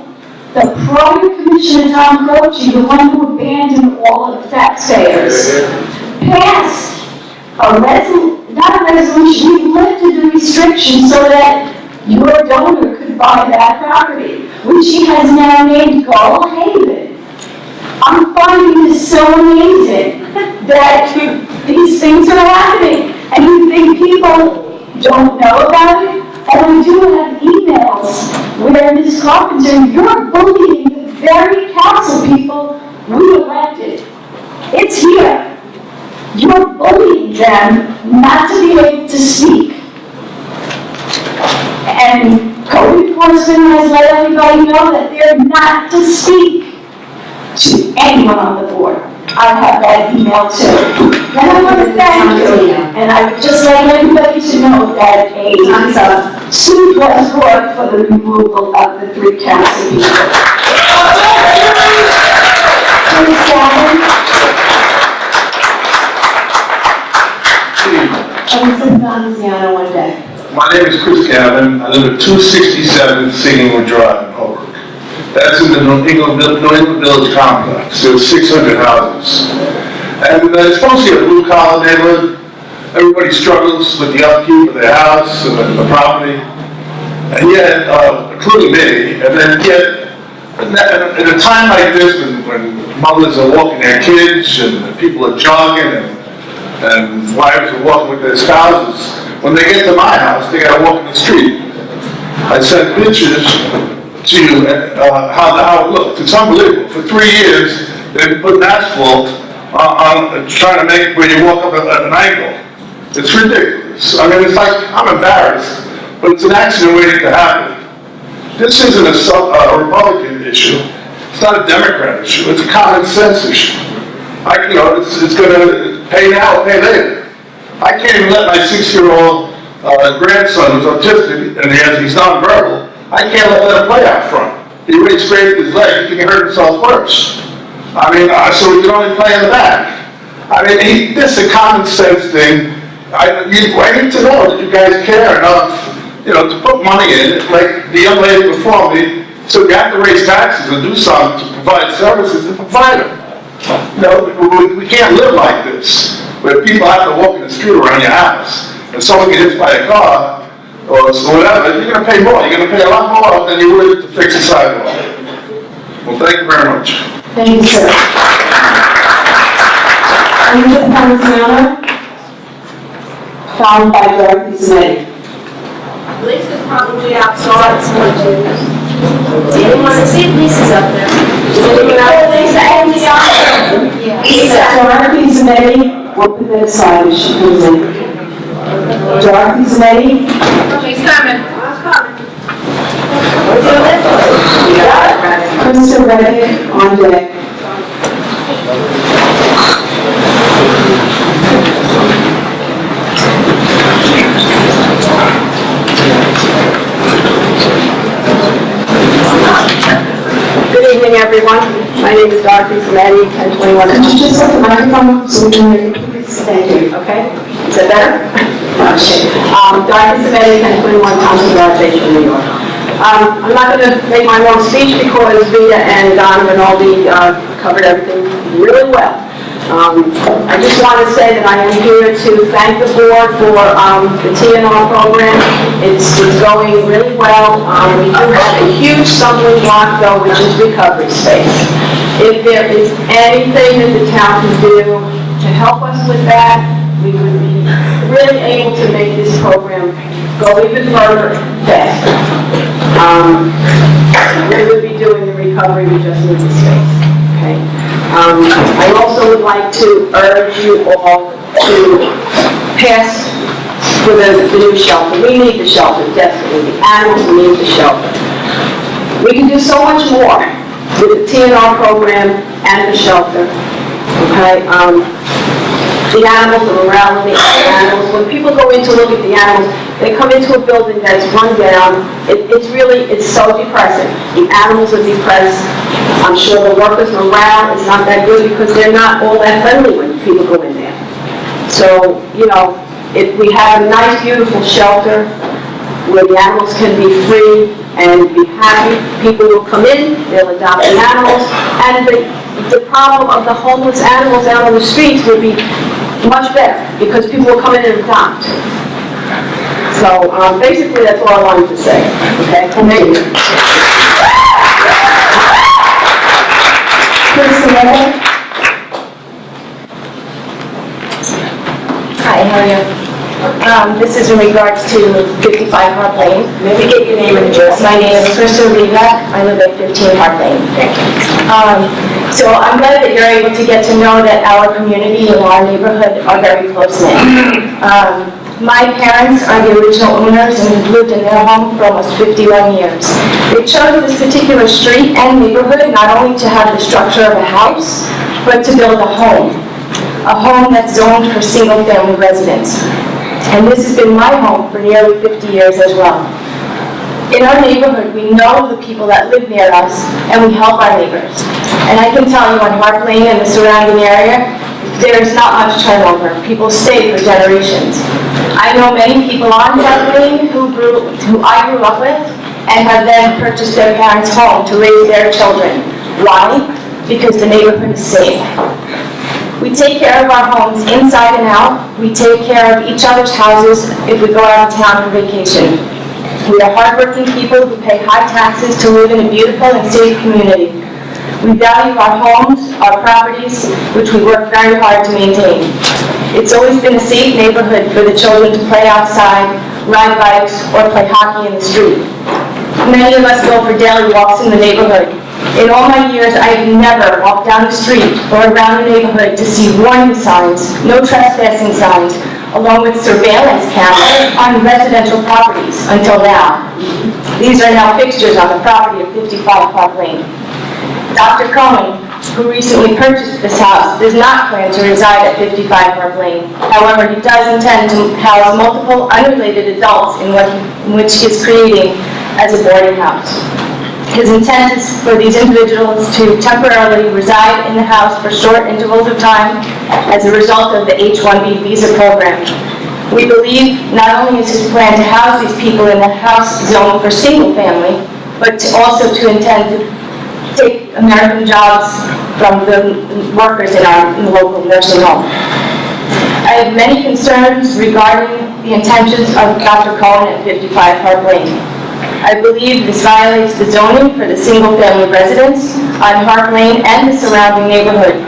the prior Commissioner Tom Croce, the one who abandoned all of the taxpayers, passed a not a resolution, he lifted the restriction so that your donor could buy that property, which he has now named Gull Haven. I'm finding this so amazing. that these things are happening, and you think people don't know about it? And we do have emails where Ms. Carpenter, you're bullying the very council people we elected. It's here. You're bullying them not to be able to speak. And code enforcement has let everybody know that they're not to speak to anyone on the board. I have that email too. And I want to thank you. And I would just like everybody to know that a suit was brought for the removal of the 3 council people. Please stand. I was in Louisiana one day. My name is Chris Gavin. I live at 267 Singingwood Drive in Holbrook. That's in the New England Village complex. There's 600 houses. And it's mostly a blue-collar neighborhood. Everybody struggles with the upkeep of their house and the property. And yet, including me, and then yet, at a time like this, when mothers are walking their kids and people are jogging and wives are walking with their spouses, when they get to my house, they gotta walk in the street. I sent pictures to you how it looked. It's unbelievable. For 3 years, they've been putting asphalt on trying to make where you walk up at an angle. It's ridiculous. I mean, it's like, I'm embarrassed, but it's an accident waiting to happen. This isn't a Republican issue. It's not a Democrat issue. It's a common sense issue. It's gonna pay now or pay later. I can't even let my 6-year-old grandson who's autistic and he's nonverbal, I can't let him play out front. He already scraped his leg, he can hurt himself worse. I mean, so he can only play in the back. I mean, this is a common sense thing. I need to know that you guys care enough, to put money in, like the young lady before me, so you have to raise taxes and do something to provide services and provide them. We can't live like this, where people have to walk in the street around your house, and someone gets hit by a car, or whatever, you're going to pay more. You're going to pay a lot more than you would to fix a sidewalk. Well, thank you very much. Thank you, sir. Anita Panziano, found by Dorothy Smitty. Lisa's probably outside. Do you want to see if Lisa's up there? Lisa and Lisa. Dorothy Smitty, we'll put that aside as she comes in. Dorothy Smitty. She's coming. Mr. Reddick on deck. Good evening, everyone. My name is Dorothy Zametti, 1021. Could you just let the microphone so we can hear you, please? Thank you. Okay, is that better? Okay. Dorothy Zametti, 1021 Thompson Drive, Bayshore, New York. I'm not going to make my long speech because Vita and Don Rinaldi covered everything really well. I just want to say that I am here to thank the board for the TNR program. It's going really well. We do have a huge stumbling block though, which is recovery space. If there is anything that the town can do to help us with that, we would be really able to make this program go even further faster. We would be doing the recovery, we just need the space. Okay. I also would like to urge you all to pass for the new shelter. We need the shelter, desperately. The animals need the shelter. We can do so much more with the TNR program and the shelter. Okay? The animals, the morality of the animals. When people go in to look at the animals, they come into a building that's run down. It's so depressing. The animals are depressed. I'm sure the workers' morale is not that good because they're not all that friendly when people go in there. So, if we have a nice, beautiful shelter where the animals can be free and be happy, people will come in, they'll adopt the animals, and the problem of the homeless animals out on the streets would be much better because people will come in and adopt. So basically that's all I wanted to say. Okay? Thank you. Hi, how are you? This is in regards to 55 Hart Lane. Maybe get your name and address. My name is Krista Riva. I live at 15 Hart Lane. So I'm glad that you're able to get to know that our community and our neighborhood are very close-knit. My parents are the original owners and have lived in their home for almost 51 years. They chose this particular street and neighborhood not only to have the structure of a house, but to build a home that's zoned for single-family residents. And this has been my home for nearly 50 years as well. In our neighborhood, we know the people that live near us, and we help our neighbors. And I can tell you on Hart Lane and the surrounding area, there's not much turnover. People stay for generations. I know many people on Hart Lane who I grew up with and have then purchased their parents' home to raise their children. Why? Because the neighborhood is safe. We take care of our homes inside and out. We take care of each other's houses if we go out of town for vacation. We are hardworking people who pay high taxes to live in a beautiful and safe community. We value our homes, our properties, which we work very hard to maintain. It's always been a safe neighborhood for the children to play outside, ride bikes, or play hockey in the street. Many of us go for daily walks in the neighborhood. In all my years, I have never walked down the street or around the neighborhood to see warning signs, no trespassing signs, along with surveillance cameras on residential properties until now. These are now fixtures on the property of 55 Park Lane. Dr. Cohen, who recently purchased this house, does not plan to reside at 55 Park Lane. However, he does intend to house multiple unrelated adults in which he is creating as a boarding house. His intent is for these individuals to temporarily reside in the house for short intervals of time as a result of the H-1B visa program. We believe not only is his plan to house these people in the house zone for single family, but also to intend to take American jobs from the workers in the local nursing home. I have many concerns regarding the intentions of Dr. Cohen at 55 Park Lane. I believe this violates the zoning for the single-family residents on Hart Lane and the surrounding neighborhood.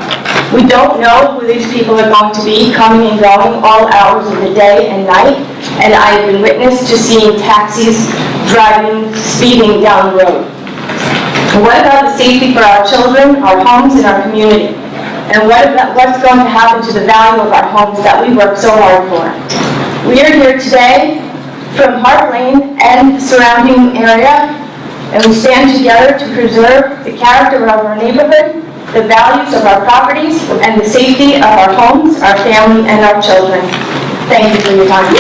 We don't know who these people are going to be coming and going all hours of the day and night, and I have been witness to seeing taxis driving, speeding down the road. What about the safety for our children, our homes, and our community? And what's going to happen to the value of our homes that we work so hard for? We are here today from Hart Lane and the surrounding area, and we stand together to preserve the character of our neighborhood, the values of our properties, and the safety of our homes, our family, and our children. Thank you for your time.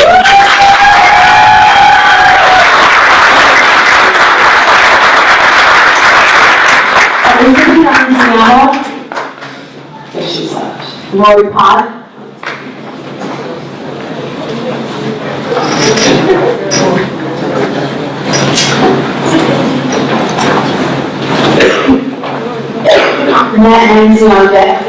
She's left. Lori Potter. Matt Ramsey on deck.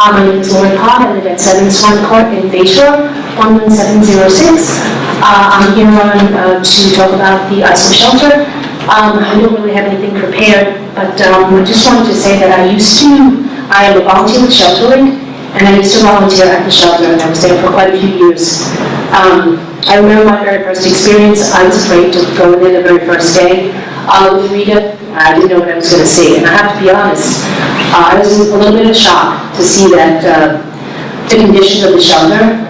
My name is Lori Cobb. I live at 7 Swan Court in Bayshore, 11706. I'm here to talk about the ISO shelter. I don't really have anything prepared, but I just wanted to say that I am a volunteer with ShelterLink, and I used to volunteer at the shelter, and I was there for quite a few years. I remember my very first experience. I was afraid to go in there the very first day with Rita. I didn't know what I was going to see, and I have to be honest, I was a little bit of shock to see that the conditions of the shelter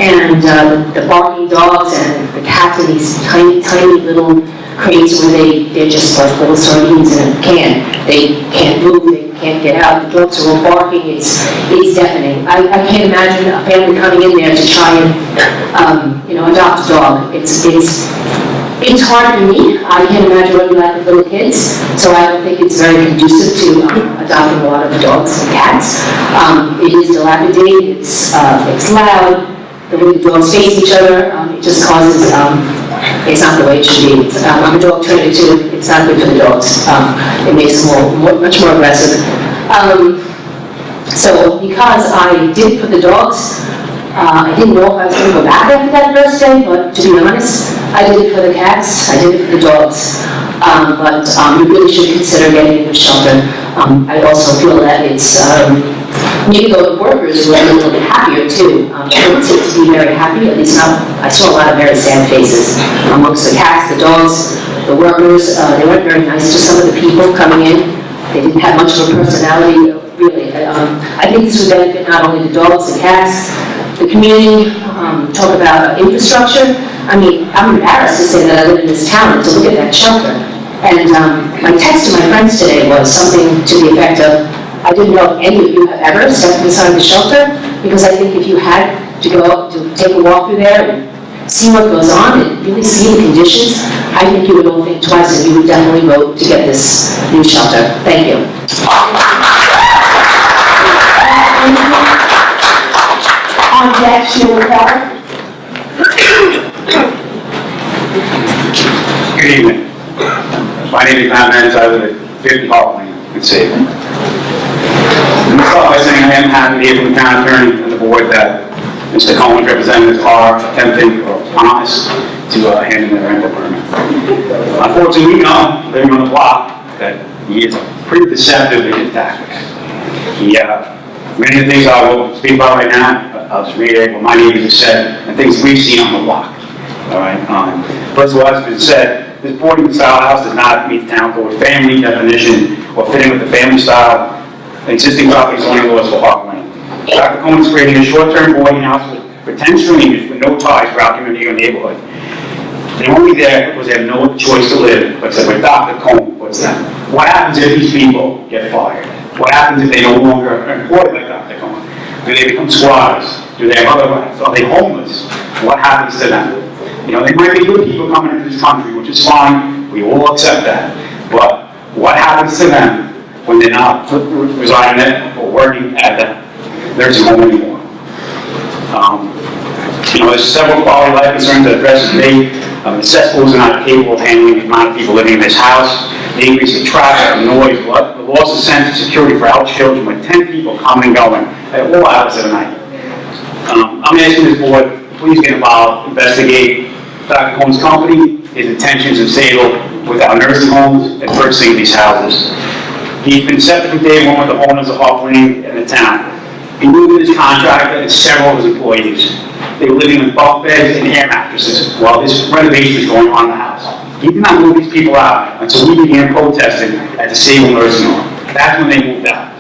and the barking dogs and the cats in these tiny, tiny little crates where they're just like little sardines in a can. They can't move, they can't get out, the dogs are all barking, it's deafening. I can't imagine a family coming in there to try and adopt a dog. It's hard for me. I can't imagine what you like with little kids, so I don't think it's very conducive to adopting a lot of dogs and cats. It is dilapidated, it's loud, the way the dogs face each other, it just causes, it's not the way it should be. I'm a dog trainer too, it's not good for the dogs. It makes them much more aggressive. So because I did put the dogs I didn't know if I was going to go back after that first day, but to be honest, I did it for the cats, I did it for the dogs. But you really should consider getting a new shelter. I also feel that it's maybe the workers were a little bit happier too. They don't seem to be very happy, at least not, I saw a lot of very sad faces amongst the cats, the dogs, the workers. They weren't very nice to some of the people coming in. They didn't have much of a personality, really. I think this would benefit not only the dogs, the cats, the community. Talk about infrastructure. I mean, I'm embarrassed to say that I live in this town and to look at that shelter. And my text to my friends today was something to the effect of, I didn't know if any of you have ever stepped inside the shelter, because I think if you had to go up to take a walk through there and see what goes on and really see the conditions, I think you would all think twice and you would definitely vote to get this new shelter. Thank you. On deck, Sheila Clark. Good evening. My name is Matt Menz. I live at 50 Hart Lane in Salem. Let me start by saying I am happy to hear from the town attorney and the board that Mr. Cohen's representatives are attempting or promise to hand in their rental permit. Unfortunately, we know, living on the block, that he is pretty deceptive in his tactics. Many of the things I will speak about right now, I'll just read what my neighbors have said and things we've seen on the block. All right. First of all, as has been said, this boarding style house does not meet the town code family definition or fit in with the family style existing property zoning laws for Hart Lane. Dr. Cohen is creating a short-term boarding house for 10 strangers with no ties for our community or neighborhood. They're only there because they have no choice to live, but said, when Dr. Cohen puts them. What happens if these people get fired? What happens if they no longer are employed like Dr. Cohen? Do they become squatters? Do they have other rights? Are they homeless? What happens to them? You know, they might be good people coming into this country, which is fine. We all accept that. But what happens to them when they're not residing there or working at the nursing home anymore? There's several quality of life concerns that addresses me. The cesspools are not capable of handling the amount of people living in this house. The increase in traffic and noise, the loss of sense of security for our children with 10 people coming and going at all hours of the night. I'm asking this board, please get involved, investigate Dr. Cohen's company, his intentions in Sable with our nursing homes and purchasing these houses. He's been set from day one with the owners of Hart Lane and the town. He moved in his contractor and several of his employees. They were living in bunk beds and air mattresses while this renovation was going on in the house. He did not move these people out until we began protesting at the Sable nursing home. That's when they moved out.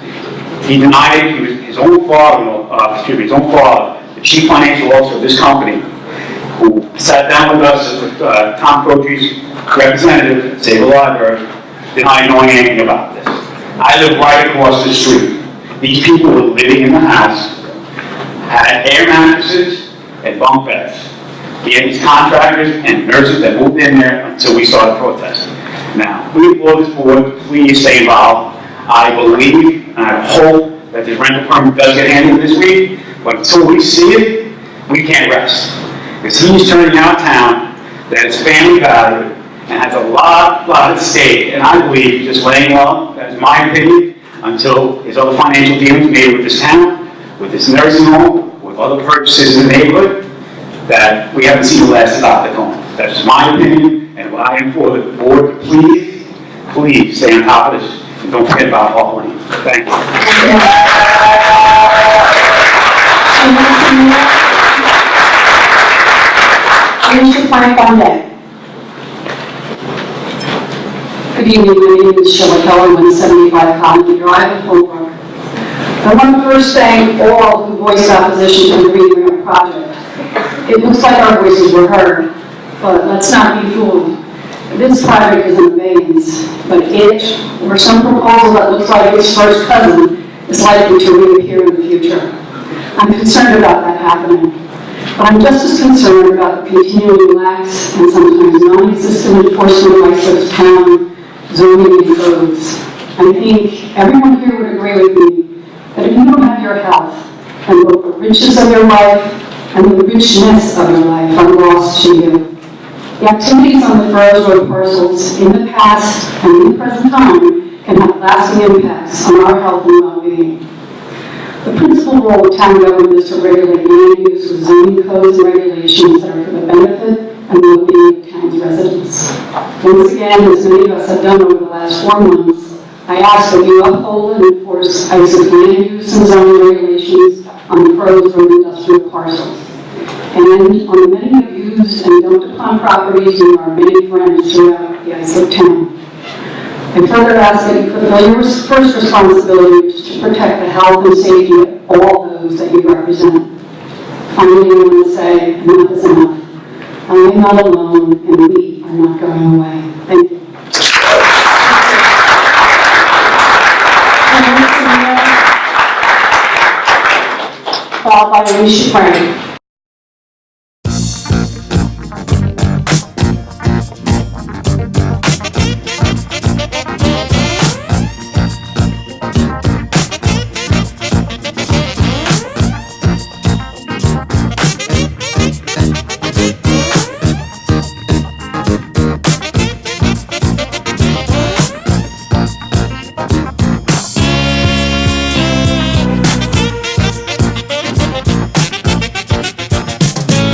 He denied it. He was his own father, the chief financial officer of this company, who sat down with us, with Tom Croce's representative at Sable Library, denied knowing anything about this. I live right across the street. These people were living in the house, had air mattresses and bunk beds. He had these contractors and nurses that moved in there until we started protesting. Now, we implore this board, please stay involved. I believe and I hope that this rental permit does get handled this week, but until we see it, we can't rest. Because he's turning out town that is family valued and has a lot at stake, and I believe he's just laying low, that is my opinion, until his other financial dealings made with this town, with this nursing home, with other purchases in the neighborhood, that we haven't seen the last of Dr. Cohen. That's just my opinion, and what I implore the board to please stay on top of this, and don't forget about Hart Lane. Thank you. Mr. Frank on deck. Good evening, my name is Sheila Keller, 175 Colony Drive, Holbrook. I want to first thank all who voiced opposition to the Green Rail project. It looks like our voices were heard, but let's not be fooled. This project is in abeyance, but it, or some proposal that looks like its first cousin, is likely to reappear in the future. I'm concerned about that happening, but I'm just as concerned about the continuing lax and sometimes non-existent enforcement of ISLIP's town zoning and codes. I think everyone here would agree with me that if you don't have your health and both the riches of your life and the richness of your life are lost to you. The activities on the Furrows Road parcels in the past and in the present time can have lasting impacts on our health and well-being. The principal role of town government is to regulate land use with zoning codes and regulations that are for the benefit and well-being of town's residents. Once again, as many of us have done over the last 4 months, I ask that you uphold and enforce ISO's land use and zoning regulations on the Furrows Road industrial parcels. And on the many abused and dumped upon properties in our many friends throughout the ISO town. I further ask that you fulfill your first responsibility, which is to protect the health and safety of all those that you represent. Finally, I want to say, enough is enough. I am not alone, and we are not going away. Thank you. Followed by Alicia Frank.